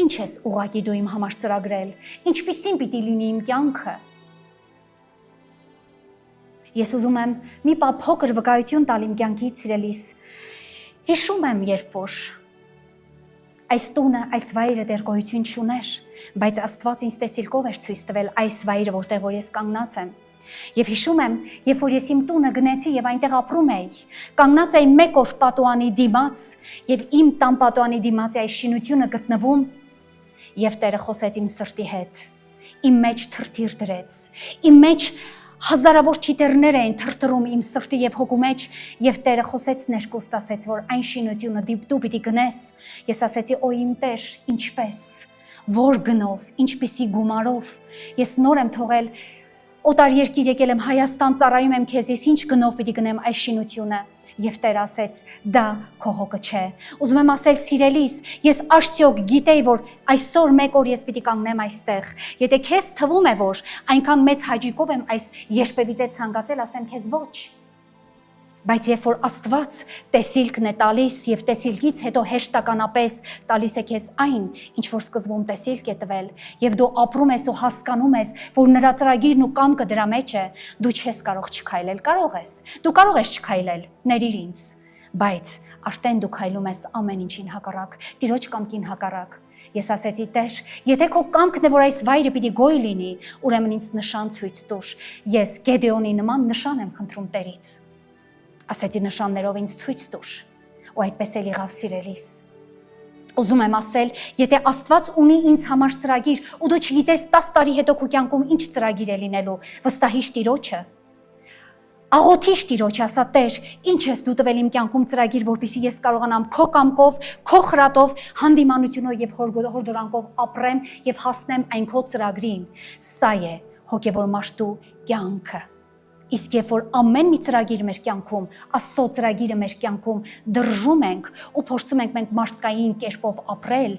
ինչ ես ուղղակի դու իմ համար ծրագրել, ինչպիսին պիտի լինի իմ կյանքը։ Ես ուզում եմ մի փոքր վկայություն տալ իմ կյանքից սիրելիս։ Հիշում եմ, երբ որ այս տունը, այս վայրը դեռ գոյություն չուներ, բայց Աստված ինձ տեսիլքով էր ցույց տվել այս վայրը, որտեղ որ ես կանգնած եմ։ Եվ հիշում եմ, երբ որ ես իմ տունը գնեցի եւ այնտեղ ապրում էի, կանգնած էի մեկ օր պատուանի դիմաց, եւ իմ տան պատուանի դիմաց այս շինությունը գտնվում, եւ Տերը խոսեց իմ սրտի հետ։ Իմ մեջ թրթիր դրեց, իմ մեջ հազարավոր թիթեռներ էին թրթռում իմ սրտի եւ հոգու մեջ եւ Տերը խոսեց ներկուստ ասեց, որ այն շինությունը դու պիտի գնես։ Ես ասեցի, օ իմ Տեր, ինչպես, որ գնով, ինչպիսի գումարով։ Ես նոր եմ թողել օտար երկիր եկել եմ Հայաստան, ծառայում եմ քեզ, ես ինչ գնով պիտի գնեմ այս շինությունը։ Եվ Տեր ասեց, դա քո հոգը չէ։ Ուզում եմ ասել սիրելիս, ես արդյոք գիտեի, որ այսօր մեկ օր ես պիտի կանգնեմ այստեղ։ Եթե քեզ թվում է, որ այնքան մեծ հաճիկով եմ այս երբևիցե ցանկացել, ասեմ քեզ ոչ։ Բայց երբ որ Աստված տեսիլքն է տալիս եւ տեսիլքից հետո հեշտականապես տալիս է քեզ այն, ինչ որ սկզբում տեսիլք է տվել, եւ դու ապրում ես ու հասկանում ես, որ նրա ծրագիրն ու կամքը դրա մեջ է, դու չես կարող չքայլել, կարող ես։ Դու կարող ես չքայլել, ներիր ինձ, բայց արդեն դու քայլում ես ամեն ինչին հակառակ, Տիրոջ կամքին հակառակ։ Ես ասեցի, Տեր, եթե քո կամքն է, որ այս վայրը պիտի գոյ լինի, ուրեմն ինձ նշան ցույց տուր։ Ես Գեդեոնի նման նշան եմ խնդրում Տերից։ Ասեցի նշաններով ինձ ցույց տուր, ու այդպես էլ եղավ սիրելիս։ Ուզում եմ ասել, եթե Աստված ունի ինձ համար ծրագիր, ու դու չգիտես 10 տարի հետո քո կյանքում ինչ ծրագիր է լինելու, վստահիշ Տիրոջը։ Աղոթիշ Տիրոջը, ասա Տեր, ինչ ես դու տվել իմ կյանքում ծրագիր, որպեսզի ես կարողանամ քո կամքով, քո խրատով, հանդիմանությունով եւ հորդորանքով ապրեմ եւ հասնեմ այն քո ծրագրին։ Սա է հոգեվոր մարդու կյանքը։ Իսկ երբ որ ամեն մի ծրագիր մեր կյանքում, Աստծո ծրագիրը մեր կյանքում դրժում ենք ու փորձում ենք մենք մարդկային կերպով ապրել,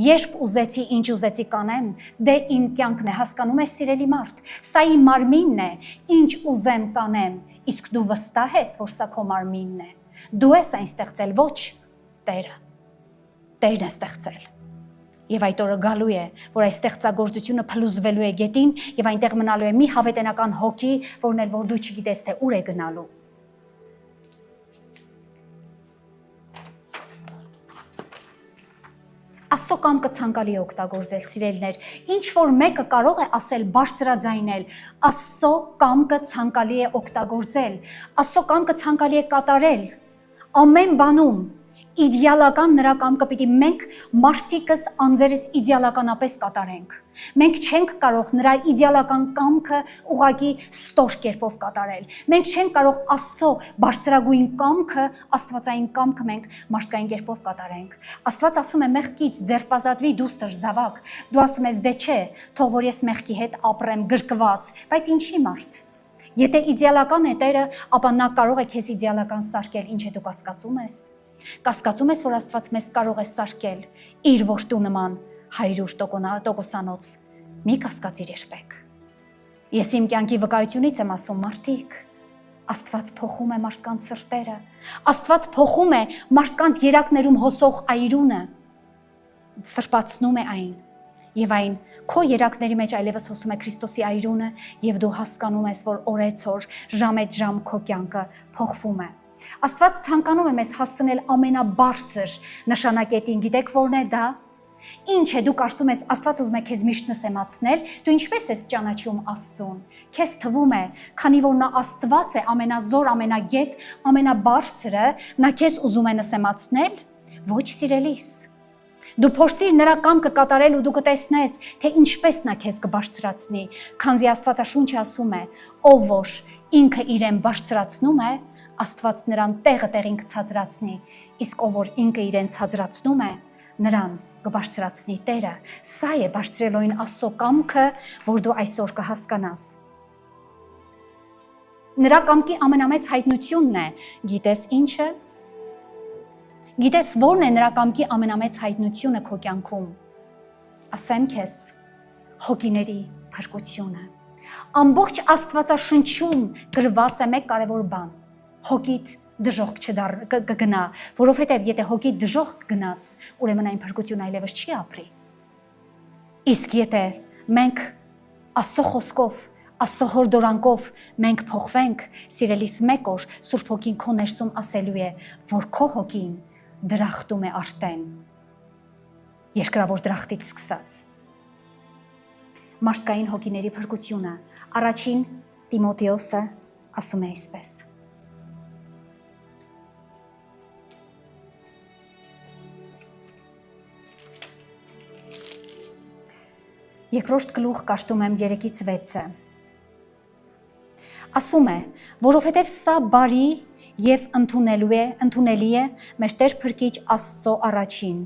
երբ ուզեցի, ինչ ուզեցի կանեմ, դե իմ կյանքն է, հասկանում ես սիրելի մարդ, սա իմ մարմինն է, ինչ ուզեմ կանեմ, իսկ դու վստահ ես, որ սա քո մարմինն է, դու ես այն ստեղծել, ոչ Տերը, Տերն է ստեղծել, Եվ այդ օրը գալու է, որ այս ստեղծագործությունը փլուզվելու է գետին եւ այնտեղ մնալու է մի հավետենական հոգի, որն էլ որ դու չգիտես թե ուր է գնալու։ Աստծո կամքը ցանկալի է օգտագործել, սիրելիներ, ինչ որ մեկը կարող է ասել բարձրաձայնել, Աստծո կամքը ցանկալի է օգտագործել, Աստծո կամքը ցանկալի է կատարել, ամեն բանում իդեալական նրա կամքը պիտի մենք մարդիկս անձերս իդեալականապես կատարենք։ Մենք չենք կարող նրա իդեալական կամքը ուղղակի ստոր կերպով կատարել։ Մենք չենք կարող Աստծո բարձրագույն կամքը, աստվածային կամքը մենք մարդկային կերպով կատարենք։ Աստված ասում է մեղքից ձերբազատվի դուստր զավակ։ Դու ասում ես դե չէ, թող որ ես մեղքի հետ ապրեմ գրկված, բայց ինչի մարդ։ Եթե իդեալական է Տերը, ապա նա կարող է քեզ իդեալական սարքել, ինչ է դու կասկածում ես։ Կասկածում ես, որ Աստված մեզ կարող է սարքել իր որդու նման 100% մի կասկածիր երբեք։ Ես իմ կյանքի վկայությունից եմ ասում, մարդիկ, Աստված փոխում է մարդկանց սրտերը, Աստված փոխում է մարդկանց երակներում հոսող այրունը, սրբացնում է այն, եւ այն քո երակների մեջ այլևս հոսում է Քրիստոսի այրունը, եւ դու հասկանում ես, որ օրեցօր, ժամ քո կյանքը փոխվում է։ Աստված ցանկանում է մեզ հասցնել ամենաբարձր նշանակետին, գիտեք որն է դա։ Ինչ է դու կարծում ես Աստված ուզում է քեզ միշտ նսեմացնել, դու ինչպես ես ճանաչում Աստծուն։ Քեզ թվում է, քանի որ նա Աստված է, ամենազոր, ամենագետ, ամենաբարձրը, նա քեզ ուզում է նսեմացնել։ Ոչ, սիրելիս։ Դու փորձիր նրա կամքը կատարել ու դու կտեսնես, թե ինչպես նա քեզ կբարձրացնի, քանզի Աստվածաշունչը ասում է, ով որ ինքը իրեն բարձրացնում է, Աստված նրան տեղը տեղին կցածրացնի, իսկ ով որ ինքը իրեն ցածրացնում է, նրան կբարձրացնի Տերը։ Սա է բարձրելոյն Աստծո կամքը, որ դու այսօր կհասկանաս։ Նրա կամքի ամենամեծ հայտնությունն է, գիտես ինչը։ Գիտես ո՞րն է նրա կամքի ամենամեծ հայտնությունը քո կյանքում։ Ասեմ քեզ, հոգիների փրկությունը։ Ամբողջ Աստվածաշնչում գրված է մեկ կարևոր բան։ Հոգիդ դժոխք կգնա, որովհետև եթե հոգիդ դժոխք գնաց, ուրեմն այն փրկություն այլևս չի ապրի։ Իսկ եթե մենք Աստծո խոսքով, Աստծո հորդորանքով մենք փոխվենք, սիրելիս մեկ օր Սուրբ Հոգին քո ներսում ասելու է, որ քո հոգին դրախտում է արդեն, երկրավոր դրախտից սկսած։ Մարդկային հոգիների փրկությունը, առաջին Տիմոթեոսը ասում է այսպես. Երկրորդ գլուխ կաշտում եմ 3-ից 6-ը։ Ասում է, որովհետև սա բարի եւ ընդունելի է մեր Տեր Փրկիչ Աստծո առաջին,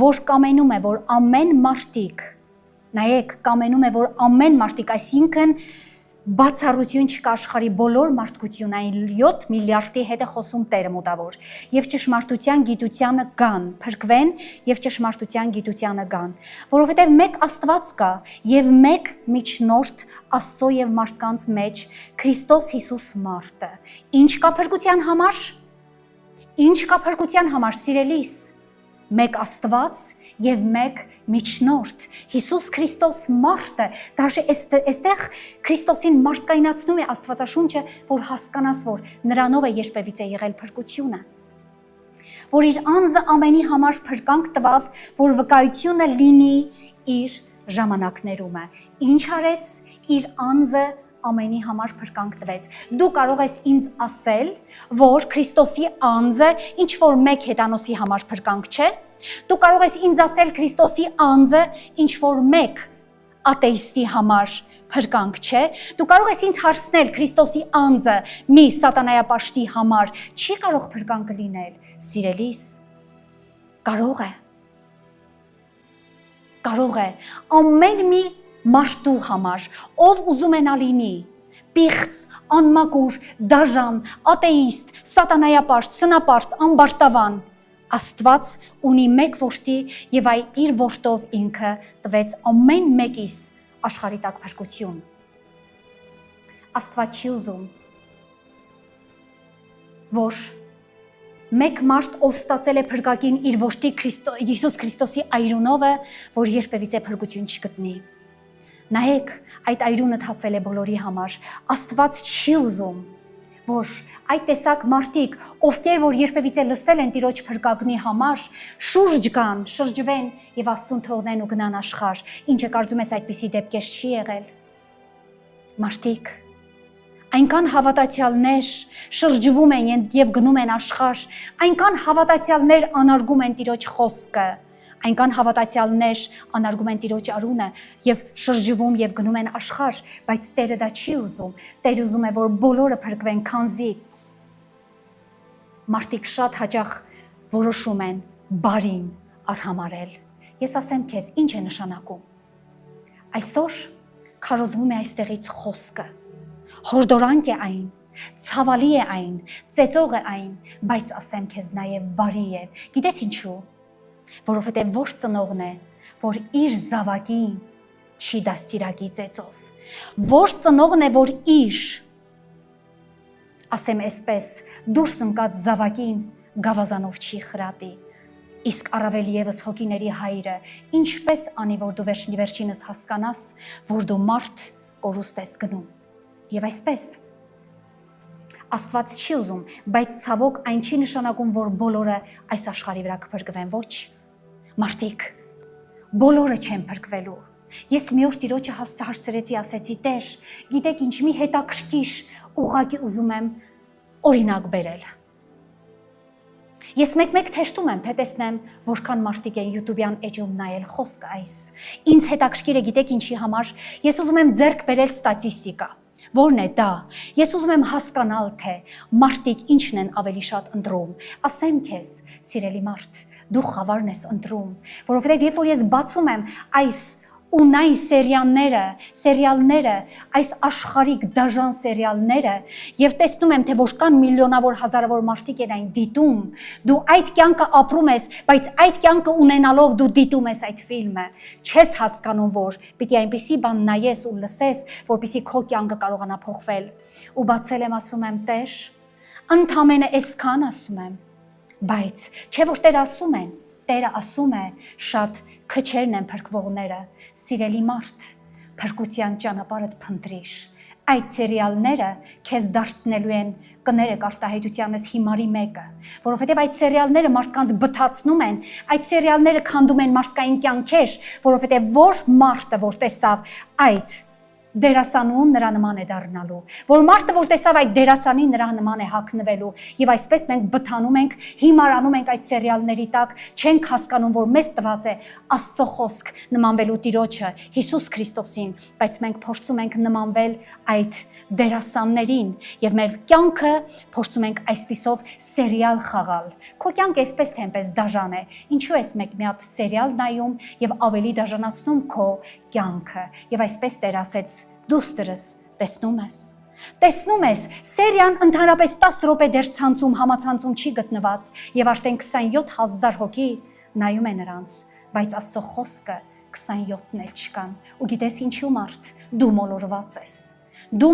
որ կամենում է, որ ամեն մարդիկ, նայեք, կամենում է, որ ամեն մարդիկ, այսինքն բացառություն չկա աշխարհի բոլոր մարդկություն, այն 7 միլիարդի հետ է խոսում Տերը մոտավոր, եւ ճշմարտության գիտությանը գան, փրկվեն եւ ճշմարտության գիտությանը գան, որովհետեւ մեկ Աստված կա եւ մեկ միջնորդ Աստծո եւ մարդկանց մեջ Քրիստոս Հիսուս մարդը։ Ինչ կա փրկության համար։ Սիրելիս, մեկ Աստված եւ մեկ միջնորդ Հիսուս Քրիստոս մարդը, դաժե այստեղ Քրիստոսին մարդկայնացնում է Աստվածաշունչը, որ հասկանաս, որ նրանով է երբևիցե եղել փրկությունը, որ իր անձը ամենի համար փրկանք տվավ, որ վկայությունը լինի իր ժամանակներում է։ Ինչ արեց, իր անձը ամենի համար փրկանք տվեց։ Դու կարող ես ինձ ասել, որ Քրիստոսի անձը ինչ որ մեկ հետանոսի համար փրկանք չէ։ Դու կարող ես ինձ ասել Քրիստոսի անձը ինչ որ մեկ աթեիստի համար փրկանք չէ։ Դու կարող ես ինձ հարցնել Քրիստոսի անձը մի սատանայապաշտի համար չի կարող փրկանք լինել։ Սիրելիս, կարող է ամեն մի մարդու համար, ով ուզում է նա լինի, պիղծ, անմակուր, դաժան, աթեիստ, սատանայապաշտ, սնապարծ, ամբարտավան, Աստված ունի մեկ որդի եւ իր որդով ինքը տվեց ամեն մեկիս աշխարհի տակ փրկություն։ Աստված չի ուզում, որ մեկ մարդ ով ստացել է փրկագին իր որդի Հիսուս Քրիստոսի այրունով է, որ երբևիցե փրկություն չգտնի։ Նայեք, այդ այրունը թափվել է բոլորի համար։ Աստված չի ուզում, որ այդ տեսակ մարդիկ, ովքեր որ երբևիցե լսել են Տիրոջ փրկագնի համար, շուրջ գան, շրջվեն եւ Աստծուն թողնեն ու գնան աշխարհ։ Ինչը կարծում ես այդպիսի դեպքեր չի եղել։ Մարդիկ այնքան հավատացյալներ շրջվում են եւ գնում են աշխարհ, այնքան հավատացյալներ անարգում են Տիրոջ խոսքը, այնքան հավատացյալներ անարգում են Տիրոջ արունը եւ շրջվում եւ գնում են աշխարհ, բայց Տերը դա չի ուզում։ Տերը ուզում է, որ բոլորը փրկվեն, քանզի մարդիկ շատ հաճախ որոշում են բարին արհամարել։ Ես ասեմ քեզ, ինչ է նշանակում։ Այսօր քարոզվում է այստեղից խոսքը։ Հորդորանք է այն, ցավալի է այն, ծեծող է այն, բայց ասեմ քեզ նաև բարի է։ Գիտես ինչու։ Որովհետև ոչ ծնողն է, որ իր զավակին չի դաստիարակի ծեծով։ Ոչ ծնողն է, որ իր, ասեմ այսպես, դուրս ընկած զավակին գավազանով չի խրատի։ Իսկ առավել եւս հոգիների հայրը, ինչպես անի, որ դու վերջինս հասկանաս, որ դու մարդ կորուստ ես գնում։ Եվ այսպես Աստված չի ուզում, բայց ցավոք այն չի նշանակում, որ բոլորը այս աշխարհի վրա կփրկվեն, ոչ։ Մարդիկ բոլորը չեն փրկվելու։ Ես մի օր Տիրոջը հարցրեցի, ասեցի. Տեր, գիտեք ինչ, մի հետաքրքիր ուղղակի ուզում եմ օրինակ բերել։ Ես մեկ-մեկ թեշտում եմ, թե տեսնեմ, որքան մարդիկ են YouTube-յան էջում նայել խոսքը այս։ Ինձ հետաքրքիր է, գիտեք ինչի համար, ես ուզում եմ ձեռք բերել ստատիստիկա։ Որն է դա։ Ես ուզում եմ հասկանալ, թե մարդիկ ինչն են ավելի շատ ընտրում։ Ասեմ քեզ, սիրելի մարդ, դու խավարն ես ընտրում, որովհետև երբ որ ես բացում եմ այս ու նայ սերիալները, այս աշխարհիկ դաժան սերիալները եւ տեսնում եմ, թե որքան միլիոնավոր հազարավոր մարդիկ են այն դիտում, դու այդ կյանքը ապրում ես, բայց այդ կյանքը ունենալով դու դիտում ես այդ ֆիլմը, չես հասկանում, որ պիտի այնպիսի բան նայես ու լսես, որպեսզի քո կյանքը կարողանա փոխվել։ Ու բացել եմ, ասում եմ, Տեր, ընդամենը այսքան ասում եմ, բայց չէ որ Տերը ասում է, շատ քչերն են փրկվողները, սիրելի մարդ, փրկության ճանապարհդ փնտրիր։ Այդ սերիալները քեզ դարձնելու են կներեք արտահայտությանս հիմարի մեկը, որովհետև այդ սերիալները մարդկանց բթացնում են, այդ սերիալները քանդում են մարդկային կյանքեր, որովհետև որ մարդը, որ տեսավ այդ դերասանուն նրա նման է դառնալու, որ մարդը, որ տեսավ այդ դերասանին նրա նման է հագնվելու, եւ այսպես մենք բթանում ենք, հիմարանում ենք այդ սերիալների տակ, չենք հասկանում, որ մեզ տված է Աստծո խոսք նմանվելու Տիրոջը, Հիսուս Քրիստոսին, բայց մենք փորձում ենք նմանվել այդ դերասաններին եւ մեր կյանքը փորձում ենք այսպիսով սերիալ խաղալ։ Քո կյանքը այսպես թե այնպես դաժան է, ինչու ես մեկ մի հատ սերիալ նայում եւ ավելի դաժանացնում քո կյանքը, եւ այսպես Տեր ասեց. Դուստրս տեսնում ես, սերիան ընդհանրապես 10 րոպե դեռ ցանցում, համացանցում չի գտնված եւ արդեն 27,000 հոգի նայում է նրանց, բայց Աստծո խոսքը 27-ն էլ չկան։ Ու գիտես ինչու մարդ, դու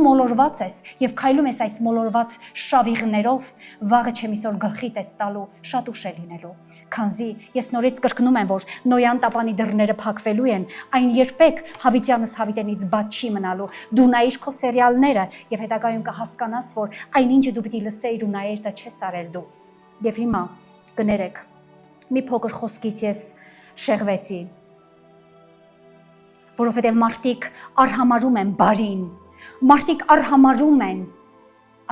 մոլորված ես եւ քայլում ես այս մոլորված շավիղներով, վաղը չեմ իսօր գլխիդ ես տալու, շատ ուշ է լինելու։ Քանզի ես նորից կրկնում եմ, որ Նոյան տապանի դռները փակվելու են, այն երբեք հավիտյանս հավիտենից բաց չի մնալու։ Դու նայիր քո սերիալները եւ հետագայում կհասկանաս, որ այնինչը դու պիտի լսեիր ու նայեր, դա չես արել դու։ Եվ հիմա կներեք, մի փոքր խոսքից ես շեղվեցի, որովհետեւ մարդիկ արհամարում են բարին, մարդիկ արհամարում են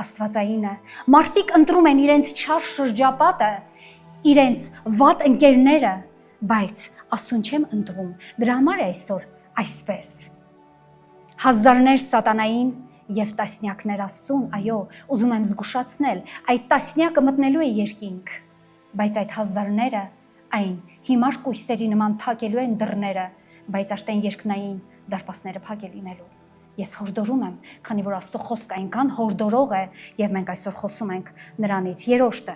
Աստվածայինը, մարդիկ ընտրում են իրենց չար շրջապատը, իրենց վատ ընկերները, բայց Աստծուն չեմ ընտրում, դրա համար է այսօր այսպես։ Հազարներ սատանային եւ տասնյակներ Աստծուն, այո, ուզում եմ զգուշացնել, այդ տասնյակը մտնելու է երկինք, բայց այդ հազարները այն հիմար կույսերի նման թակելու են դռները, բայց արդեն երկնային դարպասները փակ է լինելու։ Ես հորդորում եմ, քանի որ Աստծո խոսքը այնքան հորդորող է եւ մենք այսօր խոսում ենք նրանից։ Երրորդը,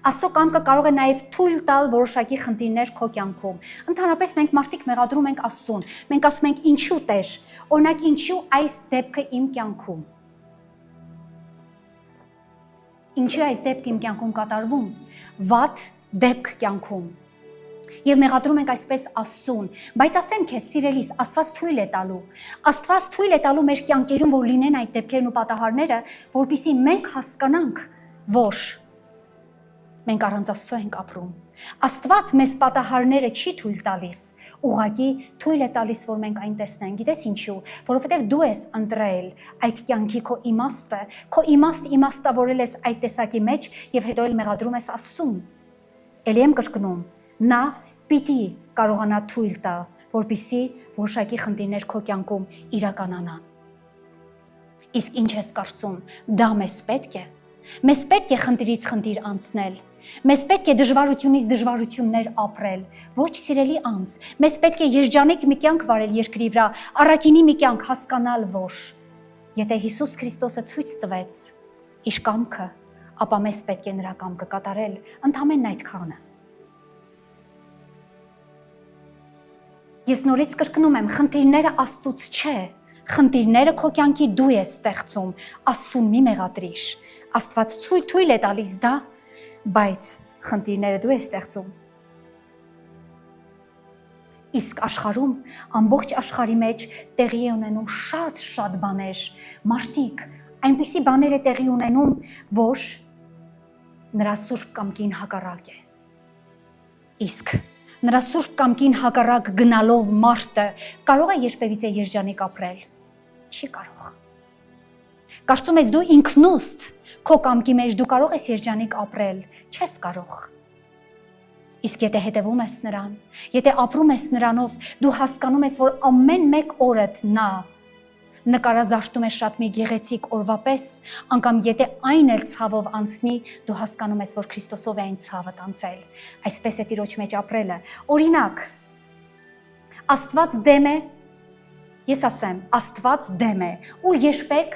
Աստծո կամքը կարող է նաև թույլ տալ որոշակի խնդիրներ քո կյանքում։ Ընդհանրապես մենք մարդիկ մեղադրում ենք Աստծուն։ Մենք ասում ենք ինչու Տեր, օրինակ ինչու այս դեպքը իմ կյանքում։ Ինչու այս դեպքը իմ կյանքում կատարվում։ Վատ դեպք կյանքում։ Եվ մեղադրում ենք այսպես Աստծուն, բայց ասեմ քեզ սիրելիս, Աստված թույլ է տալու։ Աստված թույլ է տալու մեր կյանքերում, որ լինեն այդ դեպքերն ու պատահարները, որպեսզի մենք հասկանանք, որ մենք առանց Աստծո ենք ապրում։ Աստված մեզ պատահարները չի թույլ տալիս, ուղղակի թույլ է տալիս, որ մենք այն տեսնենք։ Գիտես ինչու, որովհետև դու ես ընտրել այդ կյանքի քո իմաստավորել ես այդ տեսակի մեջ եւ հետո էլ մեղադրում ես Աստծուն։ Էլի եմ կրկնում, նա պիտի կարողանա թույլ տա, որպեսզի որոշակի խնդիրներ քո կյանքում իրականանան։ Իսկ ինչ ես կարծում, դա մեզ պետք է։ Մեզ պետք է խնդիրից խնդիր անցնել։ Մեզ պետք է դժվարությունից դժվարություններ ապրել, ոչ սիրելի անձ։ Մեզ պետք է երջանիկ մի կյանք վարել երկրի վրա, առաքինի մի կյանք հասկանալ, որ եթե Հիսուս Քրիստոսը ցույց տվեց իր կամքը, ապա մեզ պետք է նրա կամքը կատարել, ընդամենն այդքանը։ Ես նորից կրկնում եմ, խնդիրները Աստծուց չէ, խնդիրները քո կյանքի դու ես ստեղծում, Աստծուն մի մեղադրիր։ Աստված թույլ է տալիս դա, բայց խնդիրները դու ես ստեղծում։ Իսկ աշխարհում, ամբողջ աշխարհի մեջ տեղի է ունենում շատ բաներ, մարդիկ, այնպիսի բաներ է տեղի ունենում, որ նրա սուրբ կամքին հակառակ է։ Իսկ նրա սուրբ կամքին հակառակ գնալով մարդը կարող է երբևիցե երջանիկ ապրել։ Չի կարող։ Կարծում ես դու ինքնուստ քո կամքի մեջ դու կարող ես երջանիկ ապրել, չես կարող։ Իսկ եթե հետևում ես նրան, եթե ապրում ես նրանով, դու հասկանում ես, որ ամեն մեկ օրդ նա նկարազարդում է շատ մի գեղեցիկ օրվա պես, անգամ եթե այն էլ ցավով անցնի, դու հասկանում ես, որ Քրիստոսով է այն ցավը անցել։ Այսպես է Տիրոջ մեջ ապրելը։ Օրինակ, Աստված դեմ է, ես ասեմ, Աստված դեմ է, ու երբեք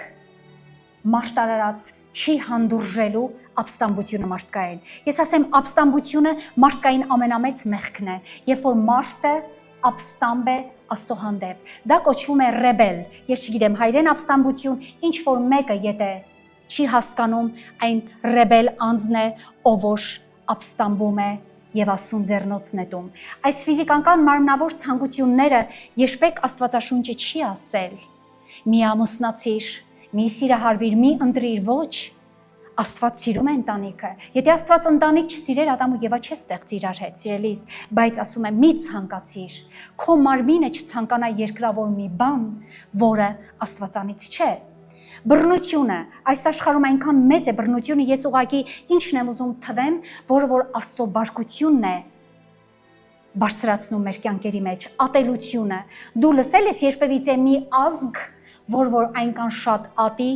մարդ արարած չի հանդուրժելու ապստամբությունը մարդկային։ Ես ասեմ, ապստամբությունը մարդկային ամենամեծ մեղքն է, երբ որ մարդը ապստամբ է Աստծո հանդեպ։ Դա կոչվում է ռեբել։ Ես չգիտեմ հայերեն ապստամբություն, ինչ որ մեկը եթե չի հասկանում, այն ռեբել անձն է, ով որ ապստամբում է եւ Աստծուն ձեռնոց նետում։ Այս ֆիզիկական մարմնավոր ցանկությունները երբեք Աստվածաշունչը չի ասել։ Մի ամուսնացիր, մի սիրահարվիր, մի ընտրիր, ոչ։ Աստված սիրում է ընտանիքը։ Եթե Աստված ընտանիք չսիրեր, Ադամ ու Եվա չստեղծի իրար հետ, սիրելիս, բայց ասում է՝ մի ցանկացիր։ Քո մարմինը չցանկանա երկրավոր մի բան, որը Աստվածանից չէ։ Բռնությունը, այս աշխարհում այնքան մեծ է բռնությունը, ես ուղղակի ինչն եմ ուզում թվեմ, որը որ Աստծո բարկությունն է բարձրացնում մեր կյանքերի մեջ, ատելությունը։ Դու լսել ես երբևիցե մի ազգ, որ այնքան շատ ատի։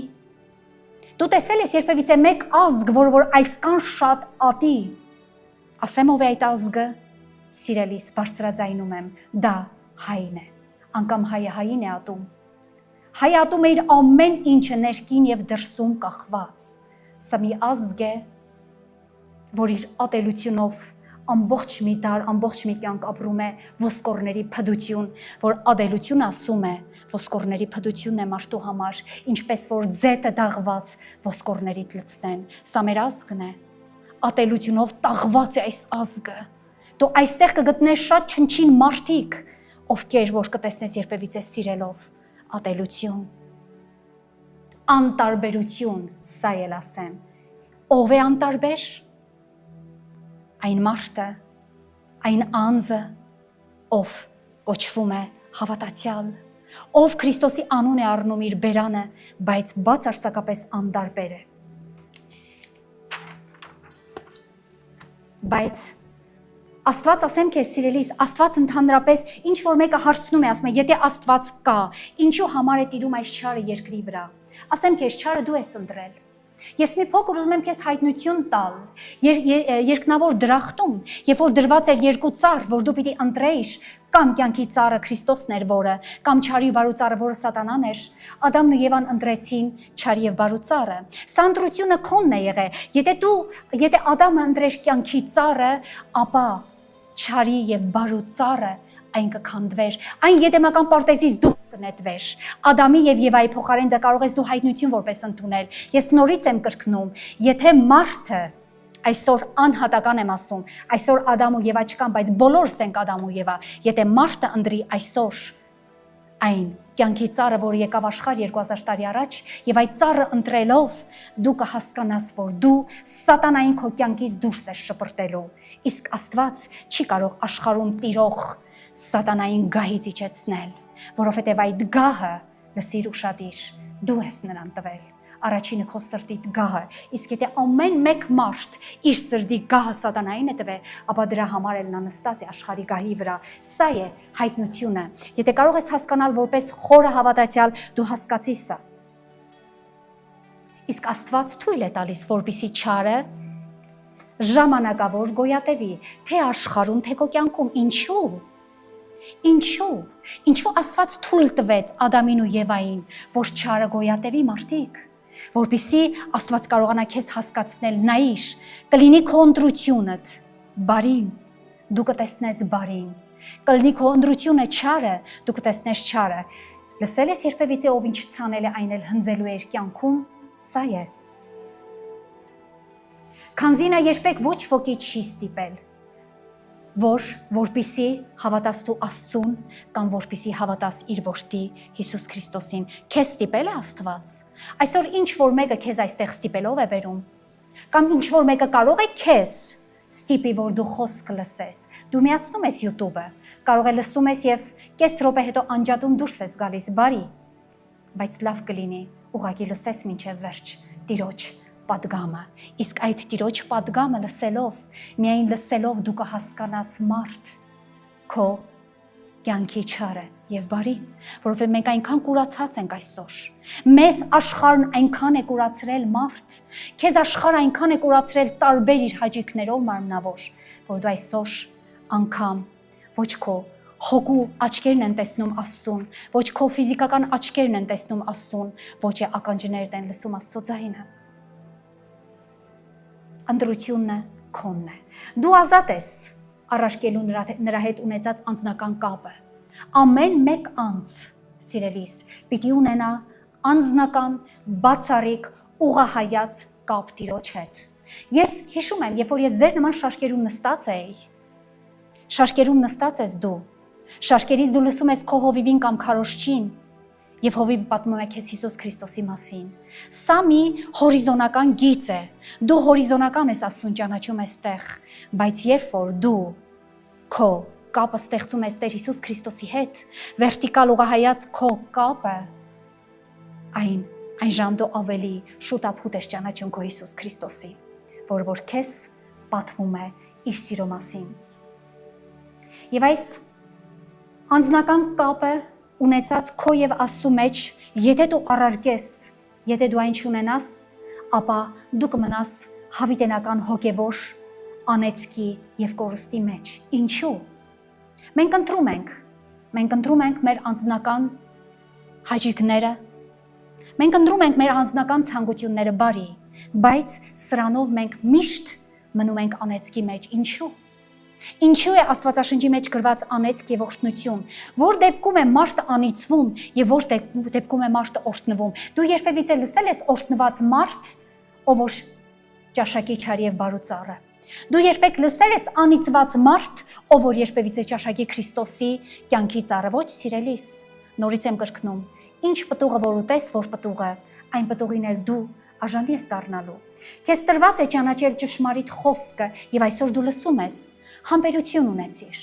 Դու տեսել ես երբևիցե մեկ ազգ, որ այսքան շատ ատի։ Ասեմ ով է այդ ազգը, սիրելիս, բարձրաձայնում եմ, դա հայն է։ Անկամ հայը հային է ատում։ Հայը ատում է իր ամեն ինչը ներքին եւ դրսում կախված։ Սա մի ազգ է, որ իր ատելությունով ամբողջ մի դար, ամբողջ մի կյանք ապրում է ոսկորների փդություն, որ ադելություն ասում է, ոսկորների փդությունն է մարդու համար, ինչպես որ ձետը դաղված ոսկորներից լցնեն։ Սա մեր ազգն է։ Ատելությունով տաղված է այս ազգը։ Դու այստեղ կգտնես շատ չնչին մարդիկ, ովքեր որ կտեսնես երբևիցե սիրելով ատելություն, անտարբերություն, սա էլ ասեմ։ Ով է անտարբեր։ Այն մարդը, այն անձը, ով կոչվում է հավատացյալ, ով Քրիստոսի անուն է առնում իր բերանը, բայց բացարձակապես անտարբեր է։ Բայց Աստված ասեմ քեզ սիրելիս, Աստված ընդհանրապես ինչ որ մեկը հարցնում է, ասում է, եթե Աստված կա, ինչու համար է տիրում այս չարը երկրի վրա։ Ասեմ քեզ, չարը դու ես ընտրել։ Ես մի փոքր ուզում եմ քեզ հայտնություն տալ, երկնավոր դրախտում, երբ որ դրված էր երկու ծառ, որ դու պիտի ընտրեիր, կամ կյանքի ծառը Քրիստոսն էր որը, կամ չարի ու բարու ծառը, որը Սատանան էր, Ադամն ու Եվան ընտրեցին չարի եւ բարու ծառը։ Սա ընտրությունը քոնն է եղել։ Եթե Ադամը ընտրեր կյանքի ծառը, ապա չարի եւ բարու ծառը այն կքանդվեր։ Այն եդեմական պարտեզից դուրս նետվեր։ Ադամի եւ Եվայի փոխարեն դա կարող ես դու հայտնություն որպես ընդունել։ Ես նորից եմ կրկնում, եթե մարդը այսօր անհատական եմ ասում, այսօր Ադամ ու Եվա չկան, բայց բոլորս ենք Ադամ ու Եվա, եթե մարդը ընտրի այսօր այն կյանքի ծառը, որը եկավ աշխարհ 2000 տարի առաջ, եւ այդ ծառը ընտրելով դու կհասկանաս, որ դու սատանային քո կյանքից դուրս ես շպրտելու, իսկ Աստված չի կարող աշխարհում տիրող սատանային գահից իջեցնել, որովհետեւ այդ գահը լսիր ուշադիր, դու ես նրան տվել, առաջինը քո սրտիդ գահը, իսկ եթե ամեն մեկ մարդ իր սրտի գահը սատանային է տվել, ապա դրա համար էլ նա նստած է աշխարհի գահի վրա, սա է հայտնությունը, եթե կարող ես հասկանալ որպես խորը հավատացյալ, դու հասկացի սա, իսկ Աստված թույլ է տալիս, որպեսզի չարը ժամանակավոր գոյատևի, թե աշխարհում, թե քո կյանքում, Ինչու Աստված թույլ տվեց Ադամին ու Եվային, որ չարը գոյատևի մարդիկ, որպեսզի Աստված կարողանա քեզ հասկացնել, նայիր, կլինի քո ընտրությունդ բարին, դու կտեսնես բարին, կլինի քո ընտրությունը չարը, դու կտեսնես չարը, լսել ես երբևիցե ով ինչ ցանել է, այն էլ հնձելու է իր կյանքում, սա է, քանզի նա երբեք ոչ ոքի չի ստիպել, որպեսզի հավատաս դու Աստծուն կամ որպեսզի հավատաս իր որդի Հիսուս Քրիստոսին, քեզ ստիպել է Աստված, այսօր ինչ որ մեկը քեզ այստեղ ստիպելով է բերում, կամ ինչ որ մեկը կարող է քեզ ստիպի, որ դու խոսք լսես, դու միացնում ես YouTube-ը, կարող է լսում ես եւ կես րոպե հետո անջատում դուրս ես գալիս, բարի, բայց լավ կլինի, ուղղակի լսես մինչև վերջ, Տիրոջ պատգամը, իսկ այդ Տիրոջ պատգամը լսելով, միայն լսելով դու կհասկանաս մարդ, քո կյանքի չարը եւ բարի, որովհետեւ մենք այնքան կուրացած ենք այսօր, մեզ աշխարհն այնքան է կուրացրել մարդ, քեզ աշխարհը այնքան է կուրացրել տարբեր իր հաճիկներով մարմնավոր, որ դու այսօր անգամ ոչ քո հոգու աչքերն են տեսնում Աստծուն, ոչ քո ֆիզիկական աչքերն են տեսնում Աստծուն, ոչ է ականջներդ են լսում Աստծո ձայնը։ Ընտրությունը քոնն է։ Դու ազատ ես առարկելու նրա հետ ունեցած անձնական կապը։ Ամեն մեկ անձ, սիրելիս, պիտի ունենա անձնական, բացառիկ, ուղղահայաց կապ Տիրոջ հետ։ Ես հիշում եմ, երբ որ ես ձեր նման շաշկերում նստած էի, շաշկերում նստած ես դու, շաշկերից դու լսում ես քո հովիվին կամ քարոզչին, եւ հովիվը պատմում է քեզ Հիսուս Քրիստոսի մասին։ Սա մի հորիզոնական գիծ է։ Դու հորիզոնական ես Աստծուն ճանաչում ես տեղ, բայց երբ որ դու քո կապը ստեղծում ես Տեր Հիսուս Քրիստոսի հետ, վերտիկալ ուղղահայաց քո կապը, այն ժամ դու ավելի շուտապուտ ես ճանաչում քո Հիսուս Քրիստոսի, որ քեզ պատմում է իր սիրո մասին։ Եվ այս անձնական կապը ունեցած քո եւ Աստծո մեջ, եթե դու առարկես, եթե դու այն չունենաս, ապա դու կմնաս հավիտենական հոգևոր անեծքի եւ կորստի մեջ։ Ինչու՞։ Մենք ընտրում ենք մեր անձնական հաճիկները, մենք ընտրում ենք մեր անձնական ցանկությունները բարի, բայց սրանով մենք միշտ մնում ենք անեծքի մեջ։ Ինչու՞։ Ինչու է Աստվածաշնչի մեջ գրված անեծք եւ օրհնություն, որ դեպքում է մարդը անիծվում եւ որ դեպքում է մարդը օրհնվում։ Դու երբևիցե լսել ես օրհնված մարդ, ով որ ճաշակի չար եւ բարու ծառը։ Դու երբեք լսել ես անիծված մարդ, ով որ երբևիցե ճաշակի Քրիստոսի կյանքի ծառը։ Ոչ, սիրելիս, նորից եմ կրկնում, ինչ պտուղը որ ուտես, որ պտուղը, այն պտուղին էլ դու արժանի ես դառնալու։ Քեզ տրված է ճանաչել ճշմարիտ խոսքը եւ այսօր դու լսում ես, համբերություն ունեցիր,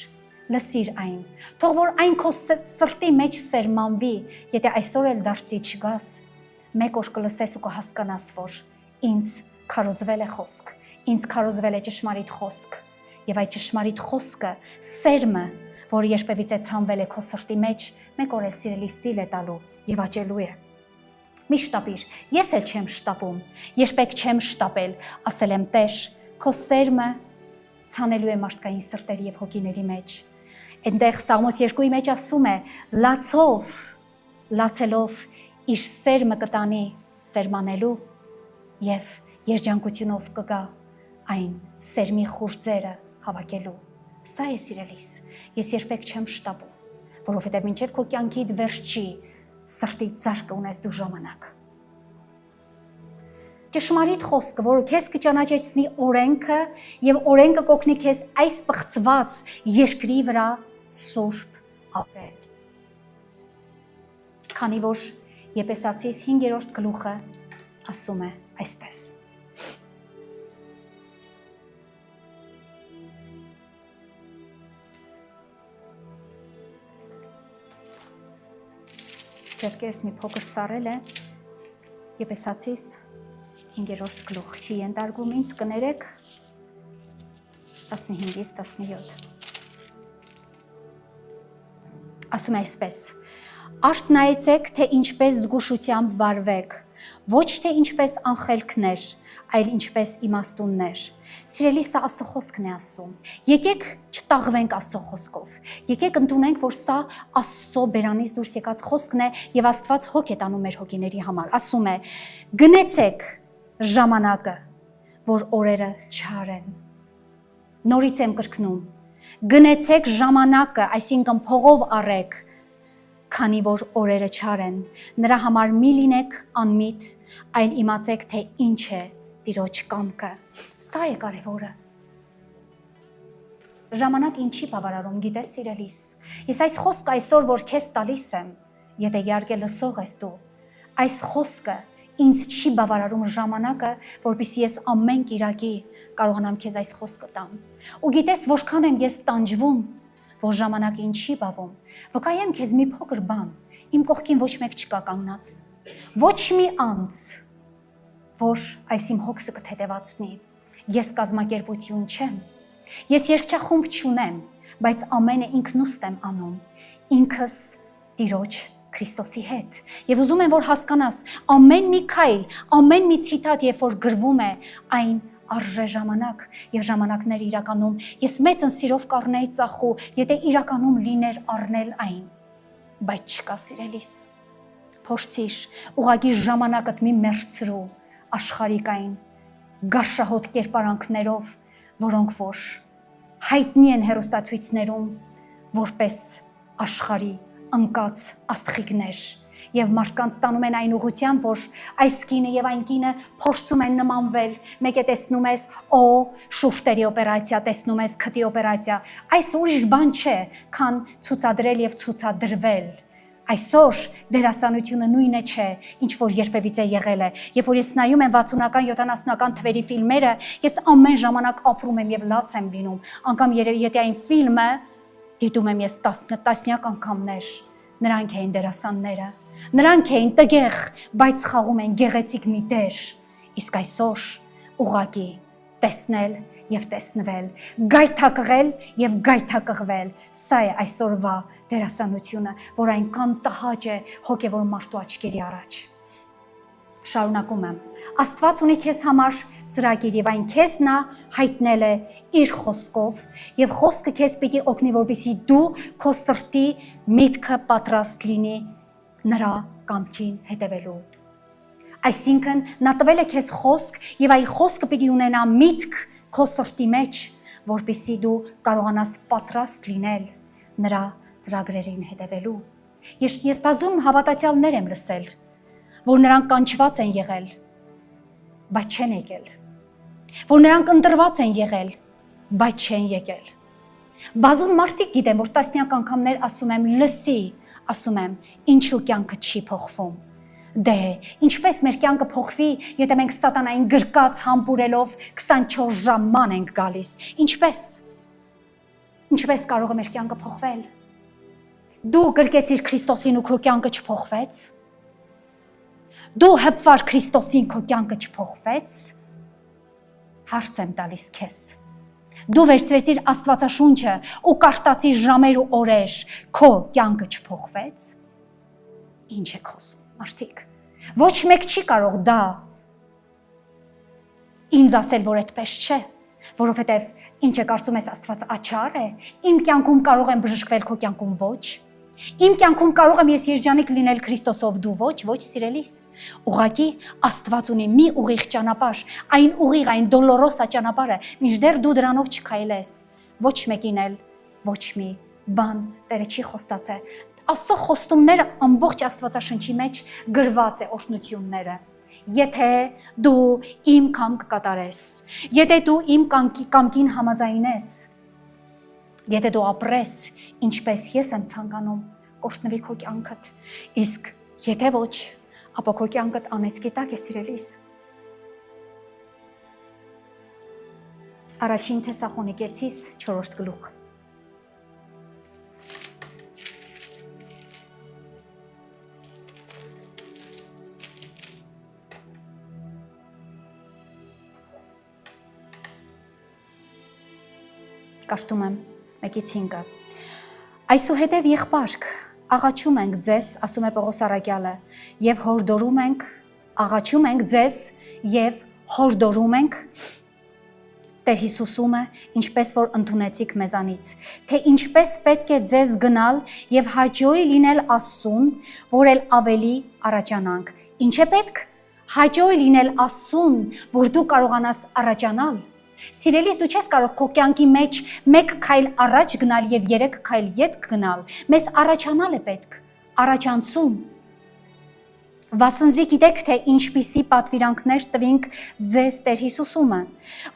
լսիր այն, թող որ այն քո սրտի մեջ սերմանվի, եթե այսօր էլ դարձի չգաս, մեկ օր կլսես ու կհասկանաս, որ ինձ քարոզվել է խոսք, ինձ քարոզվել է ճշմարիտ խոսք, եւ այդ ճշմարիտ խոսքը, սերմը, որը երբևիցե ցանվել է քո սրտի մեջ, մեկ օր էլ սիրելի սիլ է տալու եւ աճելու է։ Մի շտապիր, ես էլ չեմ շտապում, երբեք չեմ շտապել, ասել եմ Տեր, քո սերմը ցանելու է մարդկային սրտերի եւ հոգիների մեջ։ Այնտեղ Սաղմոս 2-ի մեջ ասում է. լացելով իր սերմը կտանի սերմանելու եւ երջանկությունով կգա այն սերմի խուրձերը հավաքելու։ Սա է սիրելիս, ես երբեք չեմ շտապում, որովհետեւ մինչեւ քո կյանքիդ վերջի սրտից զարկը ունես դու ժամանակ։ Ճշմարիտ խոսքը, որը քեզ կճանաչեցնի օրենքը եւ օրենքը կօգնի քեզ այս պղծված երկրի վրա սուրբ ապրել։ Քանի որ Եփեսացիս 5-րդ գլուխը ասում է այսպես. Ձերքերս մի փոքր սարել է Եփեսացիս 5-րդ գլուխ, չի ենթարկում ինձ կներեք 15-ից 17։ Ասում է այսպես. Արդ նայեցեք, թե ինչպես զգուշությամբ վարվեք, ոչ թե ինչպես անխելքներ, այլ ինչպես իմաստուններ։ Սիրելի, սա Աստծո խոսքն է ասում։ Եկեք չտաղվենք Աստծո խոսքով։ Եկեք ընդունենք, որ սա Աստծո բերանից դուրս եկած խոսքն է եւ Աստված հոգ է տանում մեր հոգիների համար։ Ասում է. գնեցեք ժամանակը, որ օրերը չար են։ Նորից եմ կրկնում. գնեցեք ժամանակը, այսինքն փողով առեք, քանի որ օրերը չար են։ Նրա համար մի լինեք անմիտ, այլ իմացեք, թե ինչ է Տիրոջ կամքը։ Սա է կարևորը։ Ժամանակ ինչի բավարարում, գիտես սիրելիս։ Ես այս խոսքը այսօր, որ քեզ տալիս եմ, եթե իհարկե լսող ես դու, այս խոսքը ինձ չի բավարարում ժամանակը, որպեսզի ես ամեն կիրակի կարողանամ քեզ այս խոսքը տամ։ Ու գիտես որքան եմ ես տանջվում, որ ժամանակը ինչի բավում։ Վկայեմ քեզ մի փոքր բան, իմ կողքին ոչ մեկ չկա կանգնած։ Ոչ մի անձ, որ այս իմ հոգսը կթեթևացնի։ Ես կազմակերպություն չեմ։ Ես երգչախումբ չունեմ, բայց ամենը ինքնուստ եմ անում։ Ինքս Տիրոջ Քրիստոսի հետ։ Եվ ուզում եմ, որ հասկանաս, ամեն մի քայլ, ամեն մի ցիտատ, երբ որ գրվում է, այն արժե ժամանակ եւ ժամանակները իրականում ես մեծն սիրով կառնեի ծախու, եթե իրականում լիներ առնել այն, բայց չկա սիրելիս։ Փորձիր, ուղղակի ժամանակդ մի մերցրու աշխարհիկային գարշահոտ կերպարանքներով, որոնք որ հայտնի են հեռուստացույցներում որպես աշխարհի ընկած աստղիկներ եւ մարդկանց տանում են այն ուղղությամբ, որ այս կինը եւ այն կինը փորձում են նմանվել, մեկը տեսնում ես օ շուրթերի օպերացիա, տեսնում ես քթի օպերացիա, այս ուրիշ բան չէ, քան ցուցադրել եւ ցուցադրվել։ Այսօր դերասանությունը նույնը չէ, ինչ որ երբևիցե եղել է։ Երբ որ ես նայում եմ 60-ական, 70-ական թվերի ֆիլմերը, ես ամեն ժամանակ ապրում եմ եւ լաց եմ լինում։ Անկամ եթե այն ֆիլմը դիտում եմ ես տասնյակ անգամներ, նրանք էին դերասանները, նրանք էին տգեղ, բայց խաղում են գեղեցիկ մի դեր։ Իսկ այսօր ուղղակի տեսնել եւ տեսնվել, գայթակղել եւ գայթակղվել։ Սա է այսօրվա դերասանությունը, որ այնքան տհաճ է հոգեվոր մարդու աչքերի առաջ։ Շարունակում եմ։ Աստված ունի քեզ համար ծրագիր եւ այն քեզ նա հայտնել է իր խոսքով եւ խոսքը քեզ պիտի օգնի, որպեսզի դու քո սրտի միտքը պատրաստ լինի նրա կամքին հետևելու։ Այսինքն նա տվել է քեզ խոսք եւ այդ խոսքը պիտի ունենա միտք քո սրտի մեջ, որպեսզի դու կարողանաս պատրաստ լինել նրա ծրագրերին հետևելու։ Ես բազում հավատացյալներ եմ լսել, որ նրանք կանչված են եղել, բայց չեն եկել, որ նրանք ընտրված են եղել, բայց չեն եկել։ Բազում մարդիկ գիտեմ, որ տասնյակ անգամներ ասում եմ լսի, ասում եմ ինչու կյանքը չի փոխվում։ Դե, ինչպես մեր կյանքը փոխվի, եթե մենք սատանային գրկած համբուրելով 24 ժամ ման ենք գալիս։ Ինչպես կարող է մեր կյանքը փոխվել։ Դու գրկեցիր Քրիստոսին ու քո կյանքը չփոխվեց։ Դու հպվար Քրիստոսին, քո կյանքը չփոխվեց։ Հարց եմ տալիս քեզ։ Դու վերցրեցիր Աստվածաշունչը ու կարդացիր ժամեր ու օրեր, քո կյանքը չփոխվեց։ Ինչ եք խոսում, մարդիկ։ Ոչ մեկ չի կարող դա ինձ ասել, որ այդպես չէ, որովհետև ինչ է կարծում ես Աստված աչար է, իմ կյանքում կարող եմ բժշկվել, քո կյանքում ոչ։ Իմ կյանքում կարող եմ ես երջանիկ լինել Քրիստոսով, դու ոչ սիրելիս։ Ուղղակի Աստված ունի մի ուղիղ ճանապարհ, այն ուղիղ, այն դոլորոսա ճանապարհը, մինչդեռ դու դրանով չքայլես, ոչ մեկին էլ ոչ մի բան Տերը չի խոստացել։ Աստծո խոստումները ամբողջ Աստվածաշնչի մեջ գրված է օրհնությունները։ Եթե դու իմ կամք կատարես, եթե դու իմ կամքին համաձայնես, եթե դու ապրես, ինչպես ես եմ ցանկանում, կօրհնվի քո կյանքդ, իսկ եթե ոչ, ապա քո կյանքդ անեծքի տակ է, սիրելիս։ Առաջին Թեսաղոնիկեցիս 4 գլուխ։ Կաշտում եմ 1-5։ Այսուհետև եղբարք, աղաչում ենք ձեզ, ասում է Պողոս առաքյալը, եւ հորդորում ենք, աղաչում ենք ձեզ եւ հորդորում ենք Տեր Հիսուսումը, ինչպես որ ընդունեցիք մեզանից, թե ինչպես պետք է ձեզ գնալ եւ հաջողի լինել Աստծուն, որ էլ ավելի առաջանանք։ Ինչ է պետք։ Հաջողի լինել Աստծուն, որ դու կարողանաս առաջանալ։ Սիրելիս, դու չես կարող քո կյանքի մեջ 1 քայլ առաջ գնալ եւ 3 քայլ ետ գնալ։ Մեզ առաջանալ է պետք, առաջանցում։ Վասնզի գիտեք, թե ինչպիսի պատվիրանքներ տվինք ձեզ Տեր Հիսուսումը,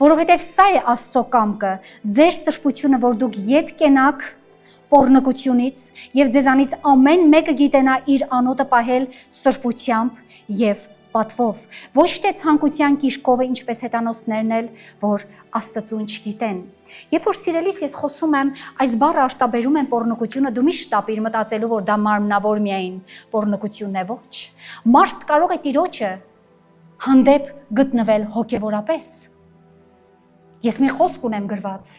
որովհետև սա է Աստծո կամքը, ձեր սրբությունը, որ դուք ետ կենաք պոռնկությունից եւ ձեզանից ամեն մեկը գիտենա իր անոթը պահել սրբությամբ եւ պատվով, ոչ թե ցանկության կիրքով, ինչպես հետանոցներն էլ, որ Աստծուն չգիտեն։ Երբ որ սիրելիս ես խոսում եմ, այս բառը արտաբերում եմ պոռնկությունը, դու միշտ տապիր մտածելու, որ դա մարմնավոր միայն պոռնկությունն է, ոչ։ Մարդ կարող է Տիրոջը հանդեպ գտնվել հոգևորապես։ Ես մի խոսք ունեմ գրված,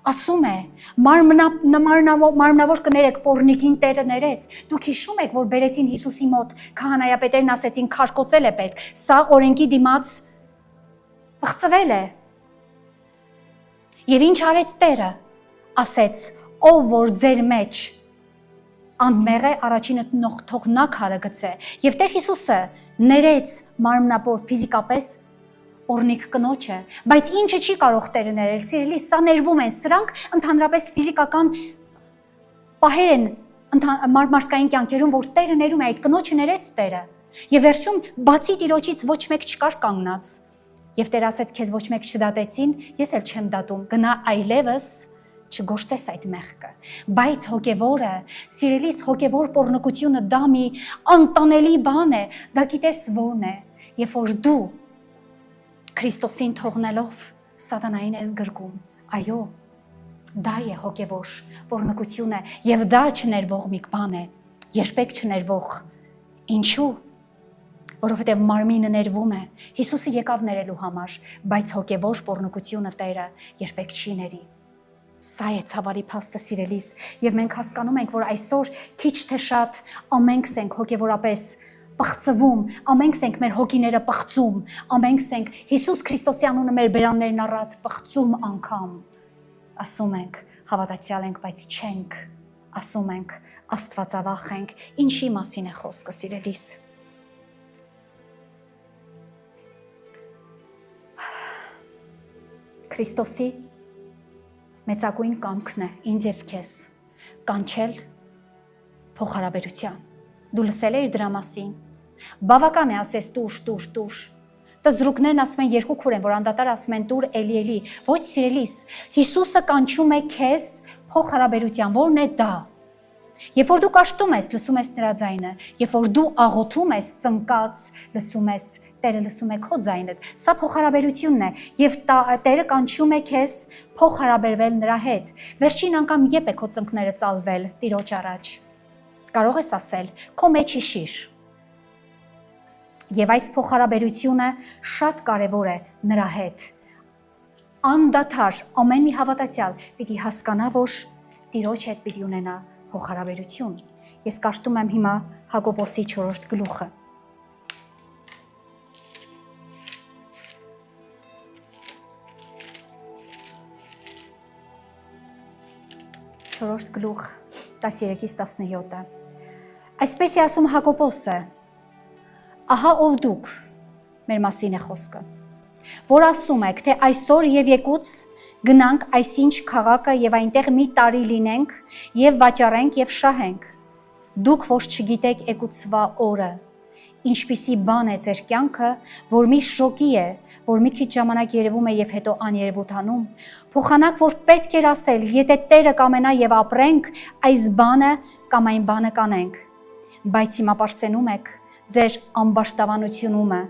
ասում է, մարմնավոր կներեք պոռնիկին Տերը ներեց, դուք հիշում եք, որ բերեցին Հիսուսի մոտ, քահանայապետերն ասեցին, քարկոծել է պետք, սա օրենքի դիմաց պղծվել է։ Եվ ինչ արեց Տերը, ասեց, ով որ ձեր մեջ անմեղ է, առաջինը թող նա քարը գցե։ Եվ Տեր Հիսուսը ներեց մարմնավոր ֆիզիկապես օրնիկ կնոջը, բայց ինչը չի կարող Տերը ներել, սիրելիս, սա ներվում են, սրանք ընդհանրապես ֆիզիկական պահեր են մարդկային կյանքերում, որ Տերը ներում է, այդ կնոջը ներեց Տերը։ Եվ վերջում բացի Տիրոջից ոչ մեկ չկար կանգնած։ Եվ Տերը ասեց, քեզ ոչ մեկ չդատեցին, ես էլ չեմ դատում, գնա այլևս չգործես այդ մեղքը։ Բայց հոգևորը, սիրելիս, հոգևոր պոռնկությունը դա մի անտանելի բան է, դա գիտես ո՞րն է, երբ որ դու Քրիստոսին թողնելով սատանային ես գրկում, այո, դա է հոգևոր պոռնկությունը եւ դա չներվող մի բան է, երբեք չներվող, ինչու, որովհետեւ մարմինը ներվում է, Հիսուսը եկավ ներելու համար, բայց հոգևոր պոռնկությունը Տերը երբեք չի ների, սա է ցավալի փաստը սիրելիս, եւ մենք հասկանում ենք, որ այսօր քիչ թե շատ ամենքս ենք հոգևորապես պղծվում, ամենքս ենք մեր հոգիները պղծում, ամենքս ենք Հիսուս Քրիստոսի անունը մեր բերաններն առած պղծում անգամ, ասում ենք, հավատացյալ ենք, բայց չենք, ասում ենք, աստվածավախ ենք, ինչի մասին է խոսքը սիրելիս։ Քրիստոսի մեծագույն կամքն է ինձ եւ քեզ կանչել փոխհարաբերության։ Դու լսել ես դրա մասին։ Բավական է ասես տուր։ Տզրուկներն ասում են երկու քուր են, որ անդադար ասում են տուր էլի։ Ոչ սիրելիս, Հիսուսը կանչում է քեզ փոխհարաբերության, որն է դա։ Երբ որ դու կաշտում ես, լսում ես նրա ձայնը, երբ որ դու աղոթում ես, ծնկած, լսում ես, Տերը լսում է քո ձայնը։ Սա փոխհարաբերությունն է, եւ Տերը կանչում է քեզ փոխհարաբերվել նրա հետ։ Վերջին անգամ երբ է քո ծնկները ծալվել Տիրոջ առաջ։ Կարող ես ասել, քո մեջ հիշիր։ Եվ այս փոխհարաբերությունը շատ կարևոր է նրա հետ։ Անդադար ամեն մի հավատացյալ պիտի հասկանա, որ Տիրոջ հետ պիտի ունենա փոխհարաբերություն։ Ես կաշտում եմ հիմա Հակոբոսի 4 գլուխը։ Գլուխ 13-ից 17-ը։ Այսպես է ասում Հակոբոսը. ահա ով դուք, մեր մասին է խոսքը, որ ասում եք, թե այսօր եւ եկուց գնանք այսինչ քաղաքը եւ այնտեղ մի տարի լինենք եւ վաճառենք եւ շահենք։ Դուք որ չգիտեք եկուցվա օրը, ինչպիսի բան է ձեր կյանքը, որ մի շոկի է, որ մի քիչ ժամանակ երևում է եւ հետո աներևութանում, փոխանակ որ պետք էր ասել, եթե Տերը կամենա եւ ապրենք, այս բանը կամ այն բանը կանենք, բայց հիմա բարձենում եք ձեր ամբարտավանությունումը,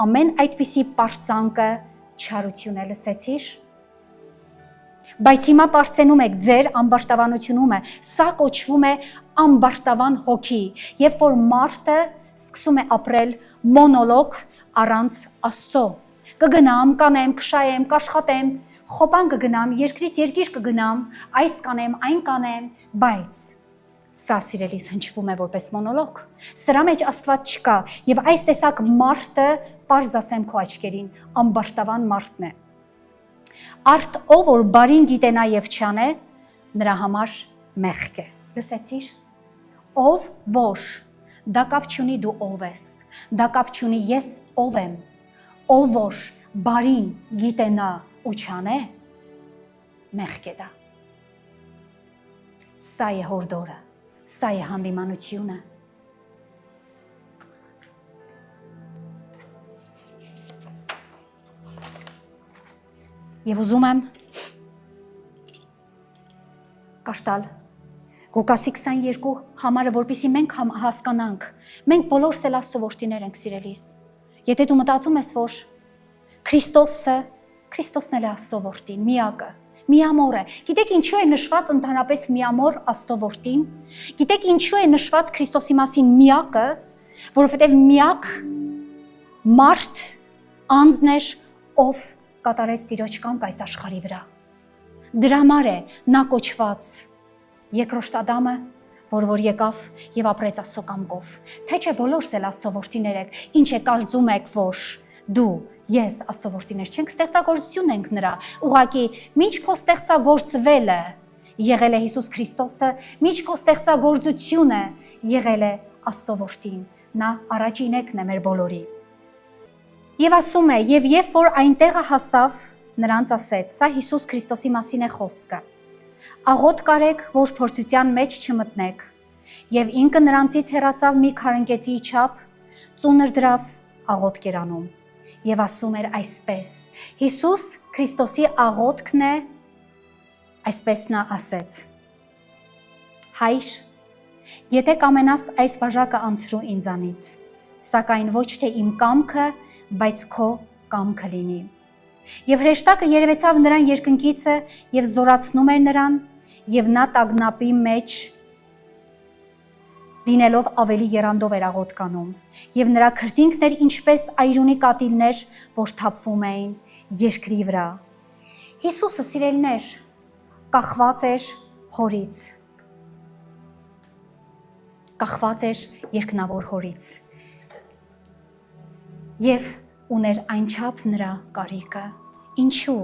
ամեն այդպիսի պարծանկը չարություն է, լսեցիր։ Բայց հիմա բարձենում եք ձեր ամբարտավանությունումը, սա կոչվում է ամբարտավան հոգի, երբ որ մարդը սկսում է ապրել մոնոլոգ առանց Աստծո։ Կգնամ, կանեմ, կշայեմ, կաշխատեմ, խոպան կգնամ, երկրից երկիր կգնամ, այս կանեմ, այն կանեմ, բայց սա սիրելիս հնչվում է որպես մոնոլոգ։ Սրա մեջ Աստված չկա, եւ այս տեսակ մարդը, պարզ ասեմ քո աչքերին, ամբարտավան մարդն է։ Արդ ով որ բարին գիտենա եւ չանե, նրա համար մեղք է։ Լսեցիր։ Ով որ դա կապ չունի դու ով ես, դա կապ չունի ես ով եմ, ով որ բարին գիտենա ու չանե, մեղք է դա։ Սա է հորդորը, սա է հանդիմանությունը։ Եվ ուզում եմ կաշտալ Ղուկասի 22 համարը, որպեսզի մենք հասկանանք, մենք բոլորս էլ Աստծո որդիներ ենք սիրելիս։ Եթե դու մտածում ես, որ Քրիստոսն էլ է Աստծո որդին, միակը, միամորը, գիտեք ինչու է նշված ընդհանրապես միամոր Աստծո որդին, գիտեք ինչու է նշված Քրիստոսի մասին միակը, որովհետև միակ մարդ անձն էր, ով կատարեց Տիրոջ կամքը այս աշխարհի վրա։ Դրա համար է նա կոչված երկրորդ Ադամը, որ եկավ եւ ապրեց Աստծո կամքով։ Թե չէ բոլորս էլ Աստծո որդիներ եք, ինչ է կարծում եք, որ դու, ես Աստծո որդիներ չենք, ստեղծագործություն ենք նրա։ Ուղղակի ինչ քո ստեղծագործվելը եղել է Հիսուս Քրիստոսը, ինչ քո ստեղծագործությունը եղել է Աստծո որդին։ Նա առաջինեկն է մեր բոլորի։ Եվ ասում է, եւ երբ որ այնտեղը հասավ, նրանց ասեց, սա Հիսուս Քրիստոսի մասին է խոսքը։ Աղոտ կարեք, որ փորձության մեջ չմտնեք։ Եվ ինքը նրանցից հեռացավ մի քարընկեցի չափ, ծունր դրավ աղոտ կերանում։ Եվ ասում էր այսպես. Հիսուս Քրիստոսի աղոթքն է, այսպես նա ասեց. Հայր, եթե կամենաս այս բաժակը անցրու ինձանից, սակայն ոչ թե իմ կամքը, բայց քո կամքը լինի։ Եվ հրեշտակը երևեցավ նրան երկնքիցը եւ զորացնում էր նրան, եւ նա տագնապի մեջ լինելով ավելի եռանդով էր աղոտ կանում, եւ նրա քրտինքն էր ինչպես այրունի կատիլներ, որ թափվում էին երկրի վրա։ Հիսուսը սիրելիներ կախված էր հորից, կախված էր երկնավոր հորից եւ ուներ այնչափ նրա կարիքը։ Ինչու՞։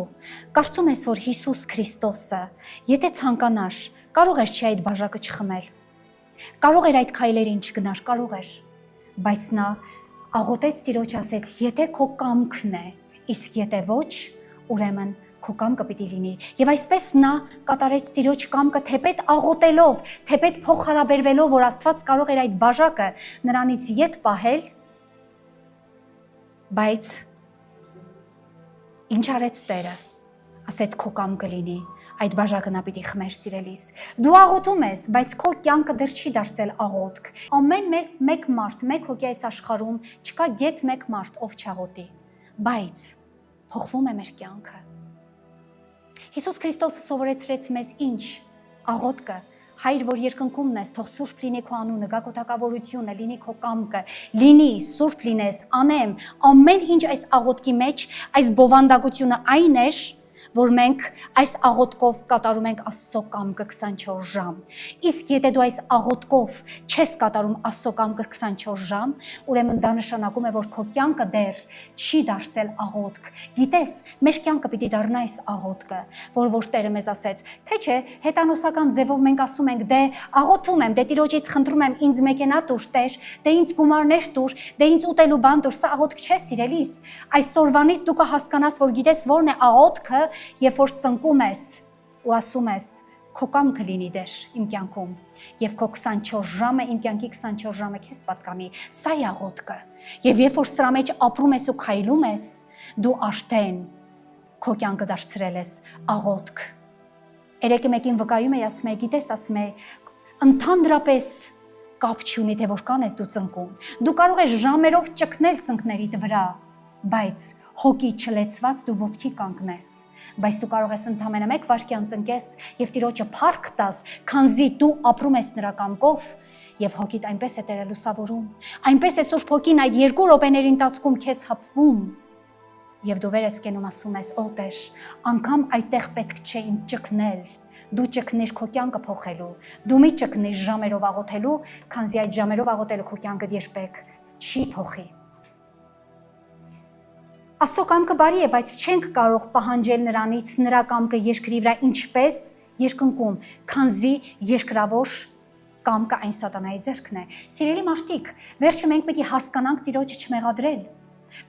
Կարծում ես, որ Հիսուս Քրիստոսը, եթե ցանկանար, կարող էր չի այդ բաժակը չխմել։ Կարող էր այդ քայլերին չգնար, կարող էր, բայց նա աղոթեց Տիրոջ, ասեց, եթե քո կամքն է, իսկ եթե ոչ, ուրեմն քո կամքը պիտի լինի։ Եվ այսպես նա կատարեց Տիրոջ կամքը թեպետ աղոթելով, թեպետ փոխհարաբերվելով, որ Աստված կարող էր այդ բաժակը նրանից ետ պահել, բայց ինչ արեց Տերը, ասեց քո կամքը լինի, այդ բաժակը նա պիտի խմեր սիրելիս։ Դու աղոթում ես, բայց քո կյանքը դեռ չի դարձել աղոթք։ Ամեն մեկ մարդ, մեկ հոգի այս աշխարհում չկա գետ մեկ մարդ, ով չաղոթի, բայց փոխվում է մեր կյանքը։ Հիսուս Քրիստոսը սովորեցրեց մեզ ինչ աղոթքը, Հայր, որ երկնքումն ես, թող սուրբ լինի քո անունը, գա քո թագավորությունը, լինի քո կամքը, լինի սուրբ լինես, անեմ, ամեն ինչ այս աղոթքի մեջ, այս բովանդակությունը այն էր, որ մենք այս աղոթքով կատարում ենք Աստծո կամքը 24 ժամ։ Իսկ եթե դու այս աղոթքով չես կատարում Աստծո կամքը 24 ժամ, ուրեմն դա նշանակում է, որ քո կյանքը դեռ չի դարձել աղոթք։ Գիտես, մեր կյանքը պիտի դառնա այս աղոթքը, որ Տերը մեզ ասեց, թե չէ, հետանոսական ձևով մենք ասում ենք, դե աղոթում եմ, դե Տիրոջից խնդրում եմ ինձ մեքենա տուր, Տեր, դե ինձ գումարներ տուր, դե ինձ ուտելու բան տուր, սա աղոթք չէ, սիրելիս։ Այսօրվանից դու կհասկանաս, որ գիտես որն է աղոթքը, երբ որ ծնկում ես ու ասում ես, քո կամքը լինի դեր իմ կյանքում եւ քո 24 ժամը իմ կյանքի 24 ժամը քեզ պատկանի սա է աղոթքը եւ երբ որ սրա մեջ ապրում ես ու քայլում ես դու արդեն քո կյանքը դարձրել ես աղոթք երեկը մեկին վկայում էի ասում է գիտես ասում է ընդհանրապես կապ չունի թե որքան ես դու ծնկում դու կարող ես ժամերով ճկնել ծնկներիդ վրա բայց հոգի չլեցված դու ոտքի կանգնես բայց դու կարող ես ընդամենը 1 վայրկյան ծնկես եւ Տիրոջը փառք տաս քանզի դու ապրում ես նրա կամքով եւ հոգիդ այնպես է Տերը լուսավորում այնպես է Սուրբ Հոգին այդ 2 րոպեների ընթացքում քեզ հպվում եւ դու վեր ես կենում ասում ես օ Տեր անգամ այդտեղ պետք չէ իմ ճկնել դու ճկնիր քո կյանքը փոխելու դու մի ճկնիր ժամերով աղոթելու քանզի այդ ժամերով աղոթելու քո կյանքը երբեք չի փոխի Աստծո կամքը բարի է, բայց չենք կարող պահանջել նրանից նրա կամքը երկրի վրա ինչպես երկնքում, քանզի երկրավոր կամքը այն սատանայի ձեռքն է։ Սիրելի մարդիկ, վերջը մենք պետք է հասկանանք Տիրոջը չմեղադրել։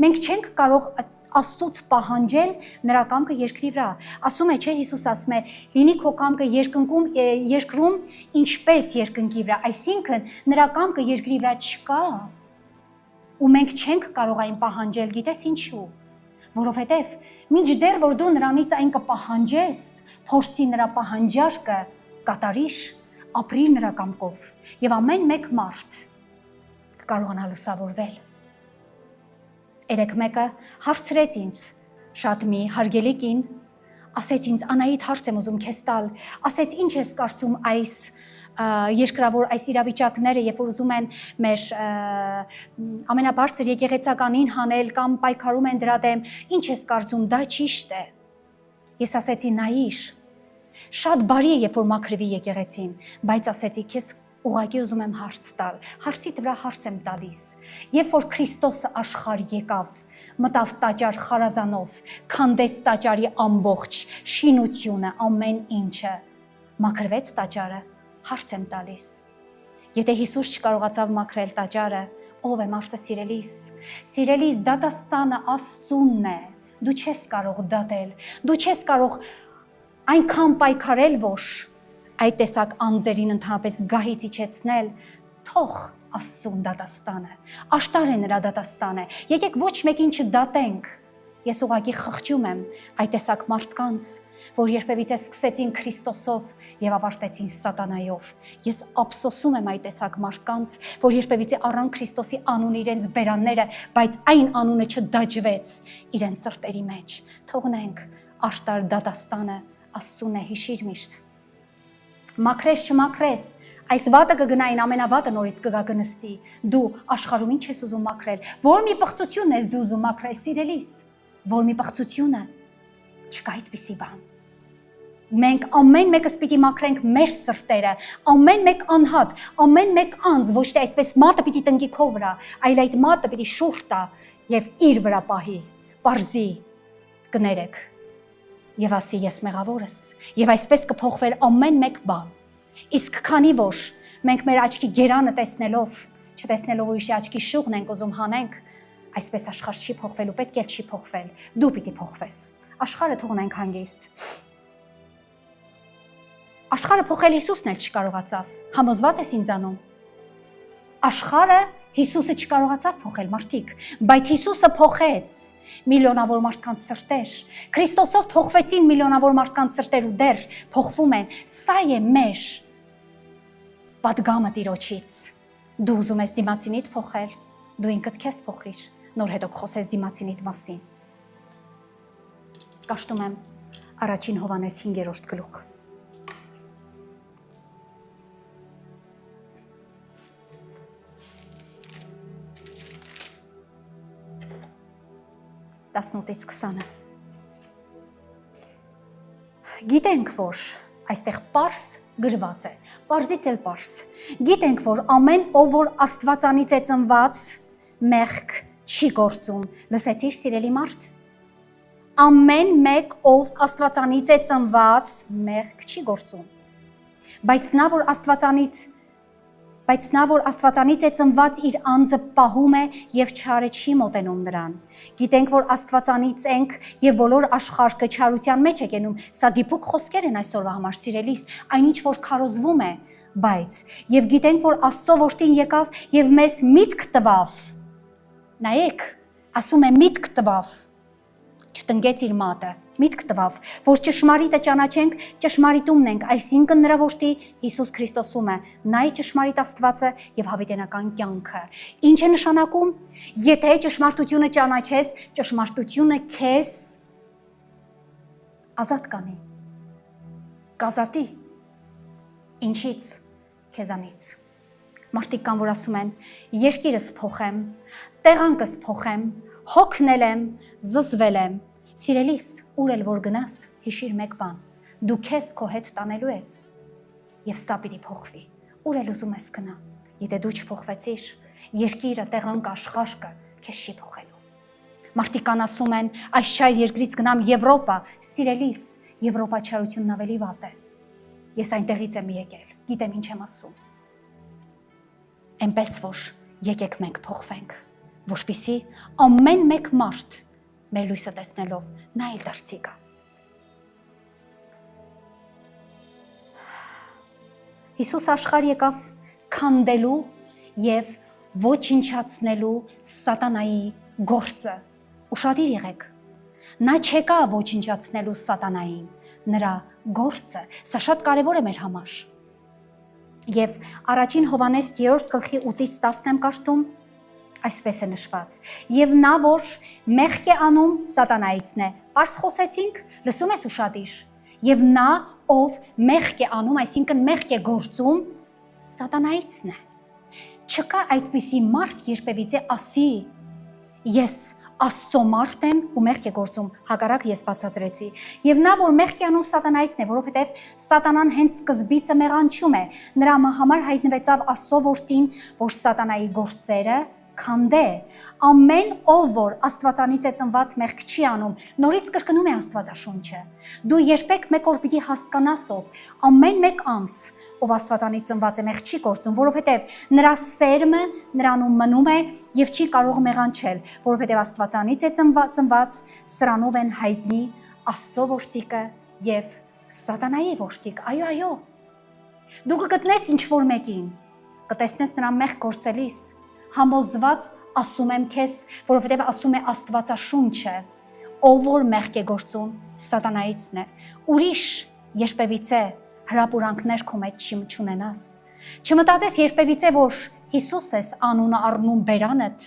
Մենք չենք կարող Աստծուց պահանջել նրա կամքը երկրի վրա։ Ասում է, չէ, Հիսուս ասում է, լինի քո կամքը երկրում ինչպես երկնքի վրա, այսինքն նրա կամքը երկրի վրա չկա։ Ու մենք չենք կարող այն պահանջել, գիտես ինչու։ Որովհետև մինչդեռ որ դու նրանից այն կպահանջես, փորձի նրա պահանջարկը կատարիր, ապրիր նրա կամքով եւ ամեն մեկ մարդ կկարողանա լուսավորվել։ Երեք մեկը հարցրեց ինձ, շատ մի հարգելի կին, ասեց ինձ Անահիտ հարց եմ ուզում քեզ տալ, ասեց ինչ ես կարծում այս երկրավոր այս իրավիճակները, երբ որ ուզում են մեր ամենաբարձր եկեղեցականին հանել կամ պայքարում են դրա դեմ, ինչ ես կարծում, դա ճիշտ է։ Ես ասեցի նայիր, շատ բարի է, երբ որ մաքրվի եկեղեցին, բայց ասեցի քեզ ուղղակի ուզում եմ հարց տալ, հարցիդ վրա հարց եմ տալիս։ Երբ որ Քրիստոսը աշխարհ եկավ, մտավ տաճար խարազանով, քանդեց տաճարի ամբողջ շինությունը, ամեն ինչը, մաքրվեց տաճարը, հարց եմ տալիս։ Եթե Հիսուս չկարողացավ մաքրել տաճարը, ով է մարդը սիրելիս։ Սիրելիս դատաստանը Աստծունն է։ Դու չես կարող դատել, դու չես կարող այնքան պայքարել, որ այդ տեսակ անձերին ընդհանրապես գահից իջեցնել, թող Աստծուն դատաստանը, աշտար է նրա դատաստանը, եկեք ոչ մեկին չդատենք, ես ուղղակի խղճում եմ այդ տեսակ մարդկանց, որ երբևիցե սկսեցին Քրիստոսով և ավարտեցին սատանայով, ես ափսոսում եմ այդ տեսակ մարդկանց, որ երբևիցե առան Քրիստոսի անուն իրենց բերանները, բայց այն անունը չդաջվեց իրենց սրտերի մեջ, թողնենք աշտար դատաստանը Աստծուն է հիշիր միշտ Մաքրես չմաքրես, այս վատը կգնային ամենավատը նորից կգա կնստի, դու աշխարհում ինչ ես ուզում մաքրել, որ մի պղծություն ես դու ուզում մաքրել սիրելիս, որ մի պղծությունը, չկա այդպիսի բան։ Մենք ամեն մեկս պիտի մաքրենք մեր սրտերը, ամեն մեկ անհատ, ամեն մեկ անձ, ոչ թե այսպես մատը պիտի տնկի քո վրա, այլ այդ մատը պիտի շուռ տա եւ իր վրա պահի, պարզի կներեք Եվ ասի ես մեղավորս, եւ այսպես կփոխվեր ամեն մեկ բան։ Իսկ քանի որ մենք մեր աչքի գերանը տեսնելով, չտեսնելով ուրիշի աչքի շուղն ենք ուզում հանենք, այսպես աշխարհ չի փոխվելու, պետք է չի փոխվել։ Դու պիտի փոխվես։ Աշխարհը թողնենք հանգիստ։ Աշխարհը փոխել Հիսուսն էլ չկարողացավ։ Համոզված ես ինձանում։ Աշխարհը Հիսուսը չկարողացավ փոխել մարդիկ, բայց Հիսուսը փոխեց միլիոնավոր մարդկանց սրտեր։ Քրիստոսով փոխվեցին միլիոնավոր մարդկանց սրտեր ու դեռ փոխվում են։ Սա է մեր պատգամը Տիրոջից։ Դու ուզում ես դիմացինիդ փոխել, դու ինքդ քեզ փոխիր, նոր հետո խոսես դիմացինիդ մասին։ Կաշտում եմ առաջին Հովհաննես 5-րդ գլուխ։ Տասնութից 20-ը։ Գիտենք, որ այստեղ պարզ գրված է, պարզից էլ պարզ։ Գիտենք, որ ամեն ով որ Աստվածանից է ծնված, մեղք չի գործում։ Լսեցիր, սիրելի մարդ։ Ամեն մեկ ով Աստվածանից է ծնված, մեղք չի գործում։ Բայց նա որ բայց նա, որ Աստվածանից է ծնված, իր անձը պահում է եւ չարը չի մոտենում նրան։ Գիտենք, որ Աստվածանից ենք եւ բոլոր աշխարհը չարության մեջ է կենում։ Սա դիպուկ խոսքեր են այսօրվա համար, սիրելիս, այնինչ որ քարոզվում է, բայց եւ գիտենք, որ Աստծո որդին եկավ եւ մեզ միտք տվավ։ Նայեք, ասում է միտք տվավ, չտնկեց իր մատը, միտք տվավ, որ ճշմարիտը ճանաչենք, ճշմարիտումն ենք, այսինքն նրա որդի Հիսուս Քրիստոսում է, նա է ճշմարիտ Աստվածը եւ հավիտենական կյանքը։ Ինչ է նշանակում, եթե ճշմարտությունը ճանաչես, ճշմարտությունը քեզ ազատ կանի, կազատի, ինչից, քեզանից։ Մարդիկ կան, որ ասում են, երկիրս փոխեմ, տեղանքս փոխեմ, հոգնել եմ, զզվել եմ։ Սիրելիս, ուր էլ որ գնաս, հիշիր մեկ բան, դու քեզ քո հետ տանելու ես եւ սա պիտի փոխվի։ Ուր էլ ուզում ես գնա, եթե դու չփոխվեցիր, երկիրը, տեղանքը, աշխարհը քեզ չի փոխելու։ Մարդիկ կան ասում են, այս չար երկրից գնամ Եվրոպա, սիրելիս, Եվրոպա չարությունն ավելի վատ է։ Ես այնտեղից եմ եկել, գիտեմ ինչ եմ ասում։ Այնպես որ եկեք մենք փոխվենք, որպեսզի ամեն մեկ մարդ մեր լույսը տեսնելով նա էլ դարձի գա։ Հիսուս աշխարհ եկավ քանդելու եւ ոչնչացնելու սատանայի գործը։ Ուշադիր եղեք։ Նա չեկա ոչնչացնելու սատանային, նրա գործը, սա շատ կարևոր է մեր համար։ Եվ առաջին Հովհաննես 3:8-10 եմ կարդում, այսպես է նշված. եւ նա, որ մեղք է անում, սատանայիցն է։ Պարզ խոսեցինք, լսում ես ուշադիր։ Եվ նա, ով մեղք է անում, այսինքն մեղք է գործում, սատանայիցն է։ Չկա այդպիսի մարդ, երբևիցե ասի, ես Աստծո մարդ եմ ու մեղք է գործում, հակառակ ես բացատրեցի։ Եվ նա, որ մեղք է անում, սատանայիցն է, որովհետև սատանան հենց սկզբիցը մեղանչում է։ Նրա համար հայտնվեցավ Աստծո որդին, որ սատանայի գործերը քանդե։ Ամեն ով որ Աստվածանից է ծնված մեղք չի անում, նորից կրկնում է Աստվածաշունչը։ Դու երբեք մեկ օր պիտի հասկանաս ով, ամեն մեկ անձ, ով Աստվածանից ծնված է, մեղք չի գործում, որովհետև նրա սերմը նրանում մնում է եւ չի կարող մեղանչել, որովհետև Աստվածանից է ծնված, սրանով են հայտնի Աստծո որդիկը եւ սատանայի որդիկ։ Այո, դու կգտնես ինչ որ մեկին, կտեսնես նրան մեղք գործելիս, համոզված ասում եմ քեզ, որովհետև ասում է Աստվածաշունչը, ով որ մեղք է գործում, սատանայիցն է։ Ուրիշ երբևիցե հրապուրանքներ քո մեջ չունենաս։ Չմտածես երբևիցե, որ Հիսուս ես անունը առնում բերանդ,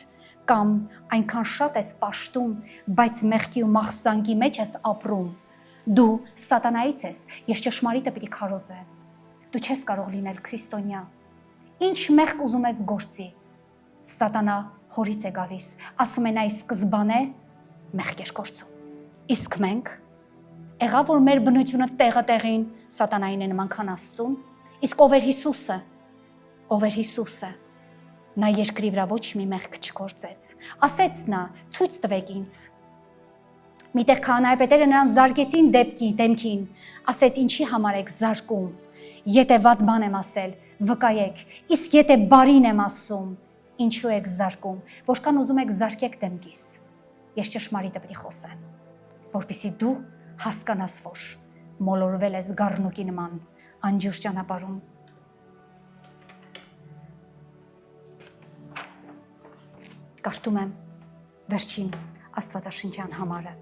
կամ այնքան շատ ես պաշտում, բայց մեղքի ու մաղձանքի մեջ ես ապրում։ Դու սատանայից ես, ես ճշմարիտը պիտի քարոզեմ։ Դու չես կարող լինել քրիստոնյա։ Ինչ մեղք ուզում ես գործի, սատանա հորից է գալիս, ասում է նա սկզբանե մեղք էր գործում։ Իսկ մենք եղավ որ մեր բնությունը տեղը տեղին սատանային է նման քան Աստծուն, իսկ ով էր Հիսուսը, ով էր Հիսուսը, նա երկրի վրա ոչ մի մեղք չգործեց, ասեց նա, ցույց տվեք ինձ։ Միտեղ քահանայապետերը նրան զարկեցին դեմքին, ասեց ինչի համար եք զարկում, եթե վատ բան եմ ասել, վկայեք, իսկ եթե բարին եմ ասում, ինչու եք զարկում, որքան ուզում եք զարկեք դեմքիս, ես ճշմարիտը պիտի խոսեմ, որպեսզի դու հասկանաս, որ մոլորվել ես գառնուկի նման անջուր ճանապարհում։ Կարդում եմ վերջին Աստվածաշնչյան համարը։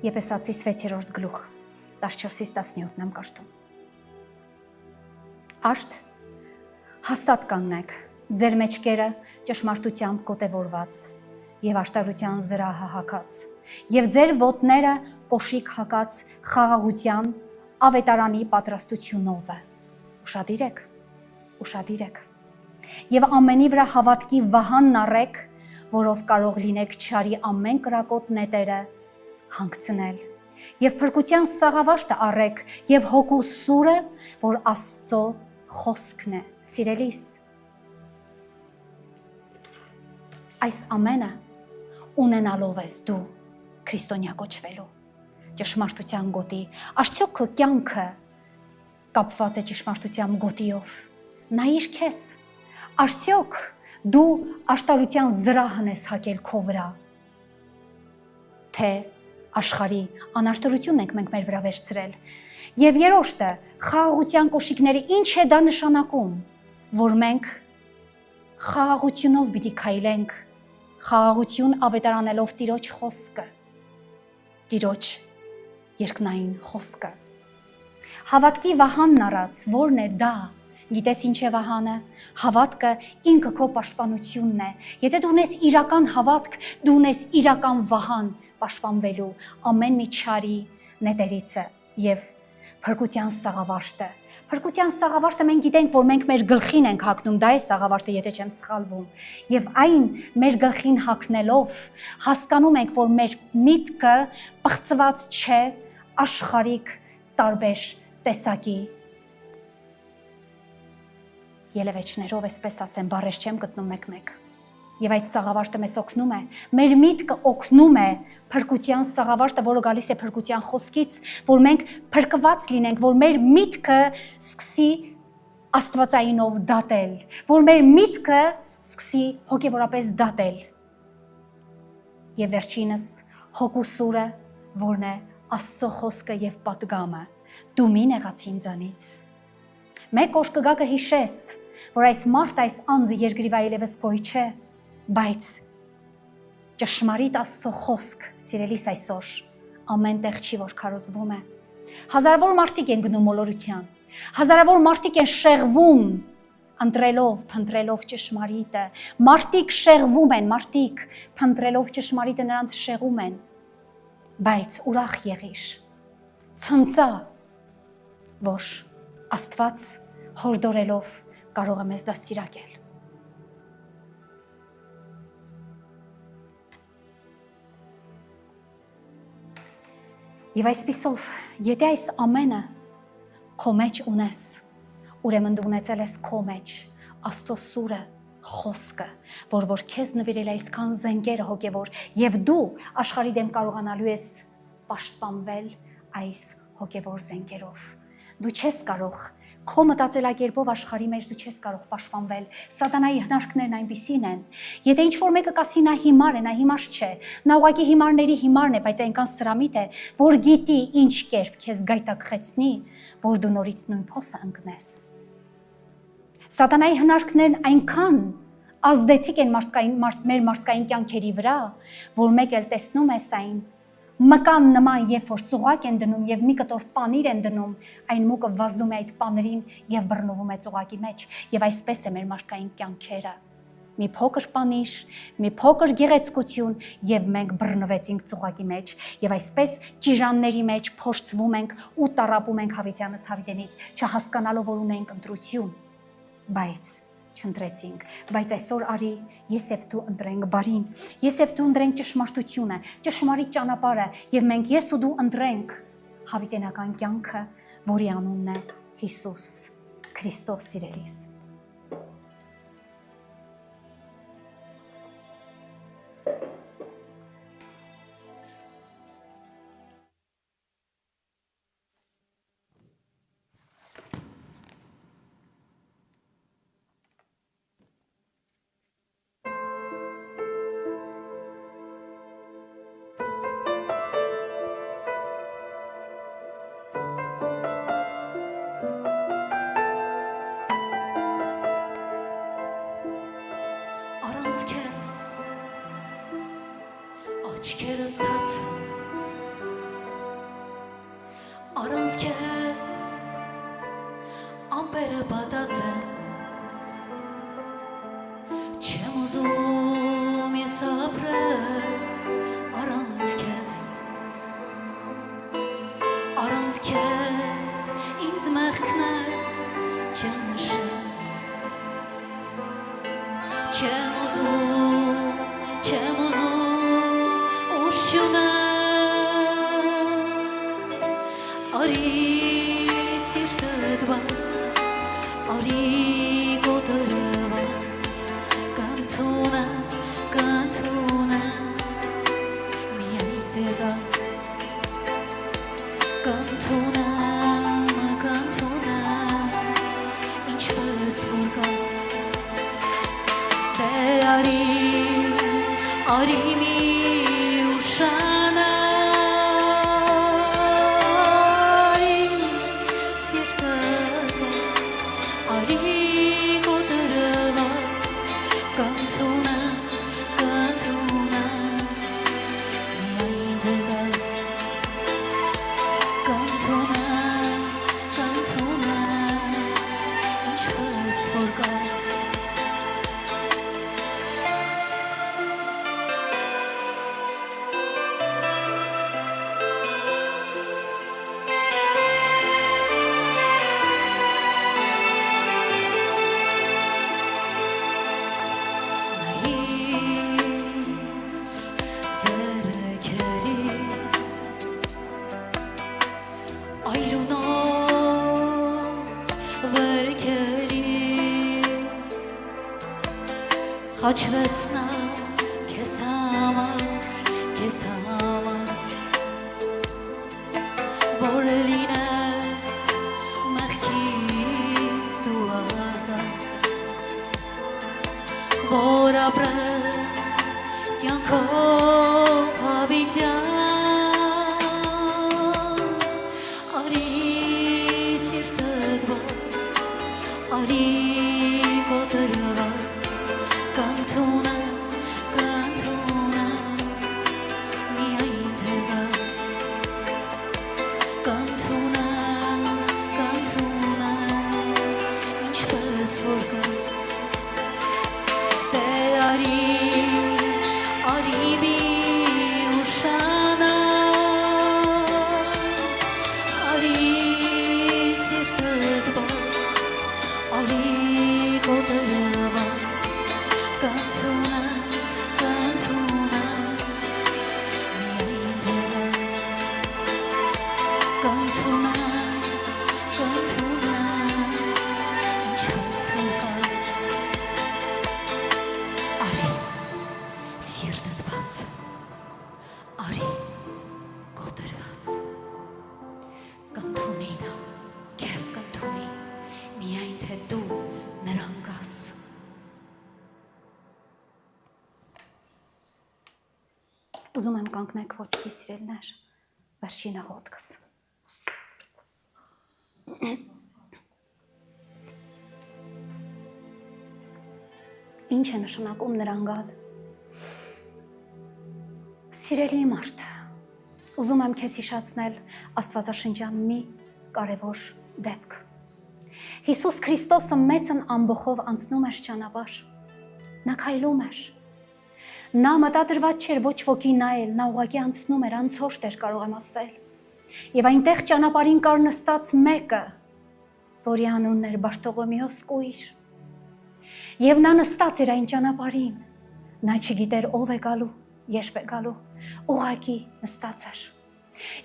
Եփեսացիս 6-րդ գլուխ 14-ից 17-ն եմ կարդում։ Արդ հաստատ կանգնեք, ձեր մեջքերը ճշմարտությամբ կոտևորված եւ աշտարության զրահը հագած, եւ ձեր ոտները կոշիկ հագած խաղաղության ավետարանի պատրաստությունով է։ Ուշադիր եք։ Եվ ամենի վրա հավատքի վահանն առեք, որով կարող լինեք չարի ամեն կրակոտ նետերը հանգցնել։ Եվ փրկության սաղավարտը առեք եւ հոգու սուրը, որ Աստծո խոսքն է, սիրելիս։ այս ամենը ունենալով ես դու քրիստոնյա կոչվելու ճշմարտության գոտի։ Արդյոք քո կյանքը կապված է ճշմարտության գոտիով։ Նայիր քեզ։ Արդյոք դու աշտարության զրահն ես հակել քո վրա, թե աշխարհի անարդարությունն ենք մենք մեր վրա վերցրել։ Եվ երրորդը, խաղաղության կոշիկները ինչ է դա նշանակում, որ մենք խաղաղությունով պիտի քայլենք, խաղաղություն ավետարանելով Տիրոջ խոսքը, Տիրոջ երկնային խոսքը։ Հավատքի վահանն առած, որն է դա։ Գիտես ինչ է վահանը։ Հավատքը ինքը քո պաշտպանությունն է։ Եթե դու ունես իրական հավատք, դու ունես իրական վահան պաշտպանվելու ամեն մի չարի նետերիցը եւ փրկության սաղավարտը։ Փրկության սաղավարտը մենք գիտենք, որ մենք մեր գլխին ենք հագնում, դա է սաղավարտը, եթե չեմ սխալվում։ Եվ այն մեր գլխին հագնելով հասկանում ենք, որ մեր միտքը պղծված չէ աշխարհիկ տարբեր տեսակի ելևեջներով, այսպես ասեմ, բառեր չեմ գտնում մեկ-մեկ։ Եվ այդ սաղավարտը մեզ օգնում է, մեր միտքը օգնում է փրկության սաղավարտը, որը գալիս է փրկության խոսքից, որ մենք փրկված լինենք, որ մեր միտքը սկսի աստվածայինով դատել, որ մեր միտքը սկսի հոգևորապես դատել։ Եվ վերջինս հոգու սուրը, որն է Աստծո խոսքը եւ պատգամը։ Դու մի նեղացի ինձանից։ Մեկ օր կգա կհիշես, որ այս մարդ, այս անձը երկրի վրա այլևս գոյ չէ, բայց ճշմարիտ Աստծո խոսք, սիրելիս այսօր, ամեն տեղ չի, որ քարոզվում է։ Հազարավոր մարդիկ են գնում մոլորության, հազարավոր մարդիկ են շեղվում, ընտրելով, փնտրելով ճշմարիտը, մարդիկ շեղվում են, մարդիկ փնտրելով ճշմարիտը նրանց շեղում են, բայց ուրախ եղիր, ցնցա, որ Աստված հորդորելով կարող է մեզ դաստիարակել։ Եվ այսպիսով, եթե այս ամենը քո մեջ ունես, ուրեմն դու ունեցել ես քո մեջ Աստծո սուրը, խոսքը, որ քեզ նվիրել է այսքան զենքերը հոգևոր, եւ դու աշխարհի դեմ կարողանալու ես պաշտպանվել այս հոգևոր զենքերով։ Դու չես կարող քո մտածելակերպով աշխարհի մեջ դու չես կարող պաշտպանվել։ Սատանայի հնարքներն այնպիսին են։ Եթե ինչ-որ մեկը կասի նա հիմար է, նա հիմար չէ։ Նա ուղղակի հիմարների հիմարն է, բայց այնքան սրամիտ է, որ գիտի ինչ կերպ քեզ գայթակղեցնի, որ դու նորից նույն փոսը ընկնես։ Սատանայի հնարքներն այնքան ազդեցիկ են մեր մարդկային կյանքերի վրա, որ մեկ էլ տեսնում ես այն մկան նման, երբ որ ծուղակ են դնում եւ մի կտոր պանիր են դնում, այն մուկը վազում է այդ պանիրին եւ բռնվում է ծուղակի մեջ, եւ այսպես է մեր մարդկային կյանքերը։ Մի փոքր պանիր, մի փոքր գեղեցկություն եւ մենք բռնվեցինք ծուղակի մեջ եւ այսպես ճիրանների մեջ փորձվում ենք ու տարապում ենք հավիտյանս հավիտենից, չհասկանալով որ ունենք ընտրություն, բայց չընտրեցինք, բայց այսօր արի ես եւ դու ընտրենք բարին, ես եւ դու ընտրենք ճշմարտությունը, ճշմարիտ ճանապարհը եւ մենք ես ու դու ընտրենք հավիտենական կյանքը, որի անունն է Հիսուս Քրիստոս սիրելիս։ Աչքերս դաց առանց քեզ ամպերը պատած են չեմ ուզում ես ապրել առանց քեզ ինձ մեղքներ չեմ նշել չեմ ուզում Արի սիրտըդված, արի գոտրված, կանթունը, արիմի ուշանա Խաչվեցնա քեզ համար որ լինես մեղքից դու ազատ որ ապրես կյանքով հավիտյան արի սիրտդ ված արի կոտրված Կանթունա, միայն դեպս Կանթունա, ինչպես որ կաս Դե արի մի ուշանա Արի սիրտդ բաց, արի կոտրված Կանթունա, միայն դեպս Կանթունա, ինչպես որ կաս Արի, սիրտդ բաց, արի, կոտրված Կանթունի նա, քեզ կանթունի, միայն թե դու նրան կաս Ուզում եմ կանգնեք ոտքի սիրելներ, վերջին աղոթքս։ Ինչ է նշանակում նրան գալ։ Սիրելի մարդ, ուզում եմ քեզ հիշացնել Աստվածաշնչյան մի կարևոր դեպք։ Հիսուս Քրիստոսը մեծն ամբոխով անցնում էր ճանապարհ։ Նա քայլում էր։ Նա մտադրված չէր ոչ ոքի նայել, նա ուղղակի անցնում էր, անցորդ էր կարող եմ ասել։ Եվ այնտեղ ճանապարհին կար նստած մեկը, որի անունն էր Բարտողոմեոս կույր։ Եվ նա նստած էր այն ճանապարհին։ Նա չգիտեր ով է գալու, երբ է գալու, ուղղակի նստած էր։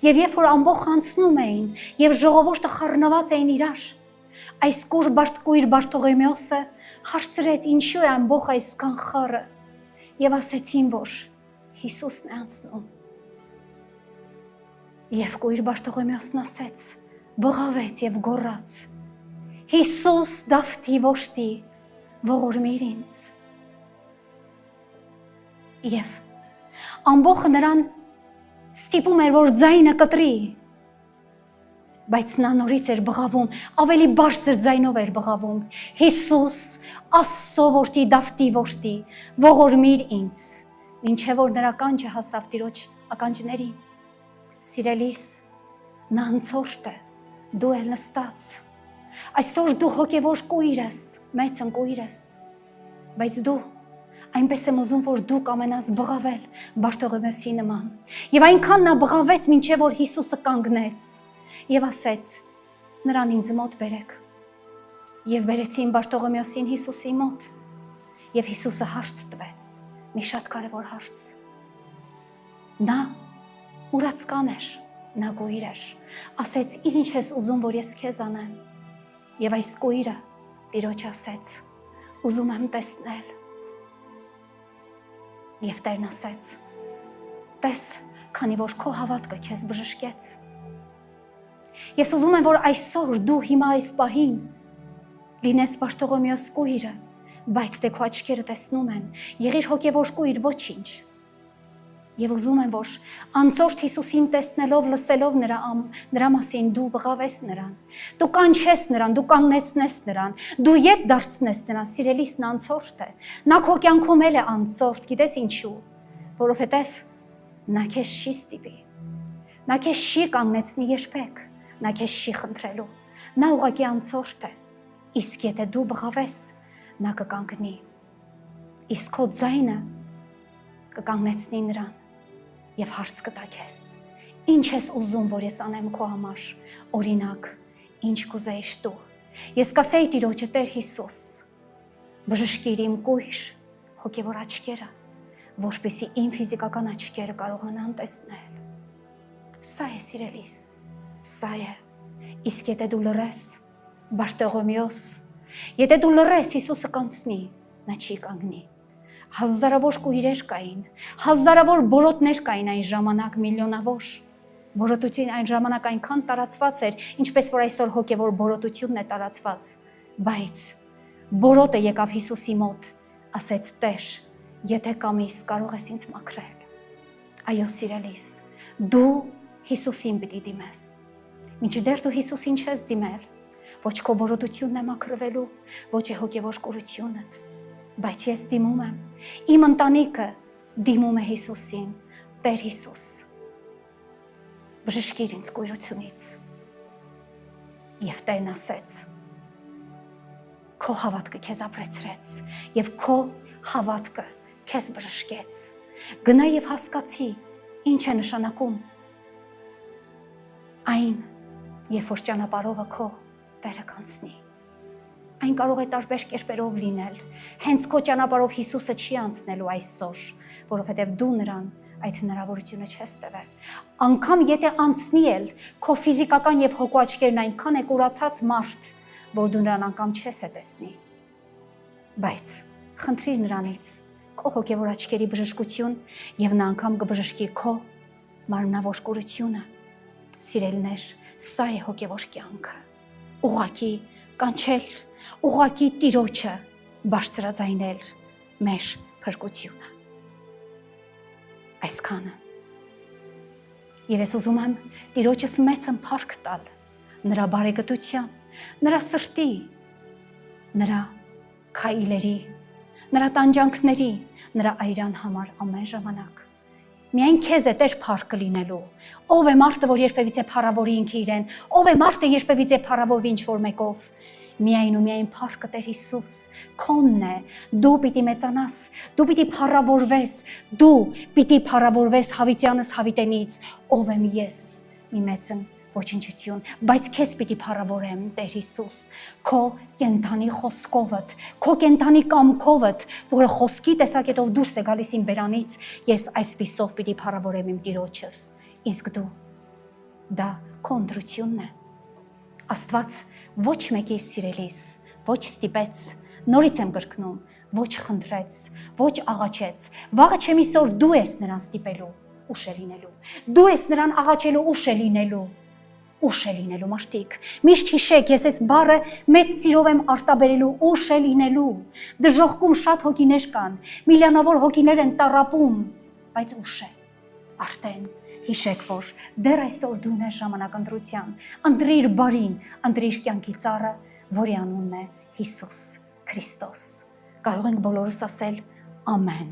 Եվ երբ որ ամբողջ անցնում էին, եւ ժողովուրդը խառնված էին իրար, այս կույր Բարտողոմեոսը հարցրեց ինչու է ամբողջ այսքան խառը։ Եվ ասեցին, որ Հիսուսն է անցնում։ Եվ կույր Բարտողոմեոսն ասեց, բղավեց եւ գոռաց. Հիսուս Դավթի որդի, ողորմիր ինձ։ Եվ ամբողջը նրան ստիպում էր, որ ձայնը կտրի, բայց նա նորից էր բղավում, ավելի բարձր ձայնով էր բղավում. Հիսուս, Աստծո որդի, Դավթի որդի, ողորմիր ինձ, մինչև որ նրա կանչը հասավ Տիրոջ ականջներին։ Սիրելիս, նա անցորդ է, դու էլ նստած։ Այսօր դու հոգևոր կույր ես, մեծ ընկույր ես, բայց դու այնպես եմ ուզում, որ դու կամենաս բղավել Բարտողոմեոսի նման։ Եվ այնքան նա բղավեց, մինչև որ Հիսուսը կանգնեց եւ ասեց. նրան ինձ մոտ բերեք։ Եվ բերեցին Բարտողոմեոսին Հիսուսի մոտ։ Եվ Հիսուսը հարց տվեց, մի շատ կարևոր հարց։ Նա ուրացկան էր, նա գույր էր, ասեց ինչ ես ուզում, որ ես քեզ անեմ։ Եվ այս գույրը Տիրոջ ասեց, ուզում եմ տեսնել։ Եվ Տերն ասեց, տես, քանի որ քո հավատքը քեզ բժշկեց։ Ես ուզում եմ, որ այսօր դու հիմա այս պահին լինես Բարտողոմեոս կույրը, բայց դե քո աչքերը տեսնում են, եղիր հոգևոր կույր ոչինչ, Եվ ուզում եմ, որ անցորդ Հիսուսին տեսնելով, լսելով նրա մասին դու բղավես նրան, դու կանչես նրան, դու կանգնեցնես նրան, դու ետ դարձնես նրան, սիրելիս նա անցորդ է, նա քո կյանքում էլ է անցորդ, գիտես ինչու, որովհետև նա քեզ չի ստիպի, նա քեզ չի կանգնեցնի երբեք, նա քեզ չի խնդրելու, նա ուղղակի անցորդ է, իսկ եթե դու բղավես, նա կկանգնի, իսկ քո ձայնը կկանգնեցնի նրան և հարց կտա քեզ, ինչ ես ուզում, որ ես անեմ քո համար, օրինակ, ինչ կուզեիր դու, ես կասեի Տիրոջը Տեր Հիսուս, բժշկիր իմ կույր հոգևոր աչքերը, որպեսզի իմ ֆիզիկական աչքերը կարողանան տեսնել, սա է սիրելիս, սա է, իսկ եթե դու լռես, Բարտողոմեոս, եթե դու լռես, Հիսուսը կանցնի, նա չի կանգնի, հազարավոր կույրեր կային, հազարավոր բորոտներ կային այն ժամանակ, միլիոնավոր, բորոտություն այն ժամանակ այնքան տարածված էր, ինչպես որ այսօր հոգևոր բորոտությունն է տարածված, բայց բորոտը եկավ Հիսուսի մոտ, ասեց Տեր, եթե կամիս կարող ես ինձ մաքրել, այո սիրելիս, դու Հիսուսին պիտի դիմես, մինչդեռ դու Հիսուսին չես դիմել, ոչ քո բորոտությունն է մաքրվելու, ոչ է հոգևոր կուրությունդ, բայց ես դիմում եմ, իմ ընտանիքը դիմում է Հիսուսին, Տեր Հիսուս, բժշկիր ինձ կույրությունից, և Տերն ասեց, քո հավատքը քեզ ապրեցրեց, և քո հավատքը քեզ բժշկեց, գնա և հասկացի, ինչ է նշանակում, այն, երբ որ ճանապարհովը քո Տերը կանցնի, այն կարող է տարբեր կերպերով լինել, հենց քո ճանապարհով Հիսուսը չի անցնելու այսօր, որովհետև դու նրան այդ հնարավորությունը չես տվել, անգամ եթե անցնի էլ, քո ֆիզիկական և հոգու աչքերն այնքան է կուրացած մարդ, որ դու նրան անգամ չես է տեսնի, բայց խնդրիր նրանից, քո հոգևոր աչքերի բժշկություն և նա անգամ կբժշկի քո մարմնավոր կուրությունը, սիրելիներ, սա է հոգևոր կյանքը, ուղղակի կանչել, ուղղակի Տիրոջը բարձրաձայնել մեր փրկությունը, այսքանը, և ես ուզում եմ Տիրոջս մեծն փառք տալ, նրա բարեգտության, նրա սրտի, նրա քայլերի, նրա տանջանքների, նրա այրան համար ամեն ժամանակ, միայն քեզ է Տեր փառքը լինելու, ով է մարդը, որ երբևիցե փառավորի ինքը իրեն, ով է մարդը երբևիցե փառավորվի ինչ-որ մեկով, միայն ու միայն փառքը Տեր Հիսուս, քոնն է, դու պիտի մեծանաս, դու պիտի փառավորվես, դու պիտի փառավորվես հավիտյանս հավիտենից, ով եմ ես, մի մեծն ոչնչություն, բայց քեզ պիտի փառավորեմ Տեր Հիսուս, քո կենթանի խոսքովդ, քո կենթանի կամքովդ, որը խոսքի տեսակետով դուրս է գալիս իմ բերանից, ես այսպիսով պիտի փառավորեմ իմ Տիրոջս, իսկ դու, դա քո ընտրությունն է, Աստված ոչ մեկի սիրելիս, ոչ ստիպեց, նորից եմ կրկնում, ոչ խնդրեց, ոչ աղաչեց, վաղը չեմ իսօր դու ես նրան ստիպելու, ուշ է լինելու, դու ես նրան աղաչելու, ուշ է լինելու, ուշ է լինելու մարդիկ, միշտ հիշեք, ես այս բառը մեծ սիրով եմ արտաբերելու, ուշ է լինելու, դժոխքում շատ հոգիներ կան, միլիոնավոր հոգիներ են տառապում, բայց ուշ է, արդեն հիշեք, որ դեռ այսօր դու ունես ժամանակ ընտրության, ընտրիր բարին, ընտրիր կյանքի ծառը, որի անունն է Հիսուս Քրիստոս, կարող ենք բոլորս ասել ամեն,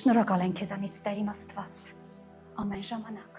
շնորհակալ ենք քեզանից Տեր իմ Աստված, ամեն ժամանակ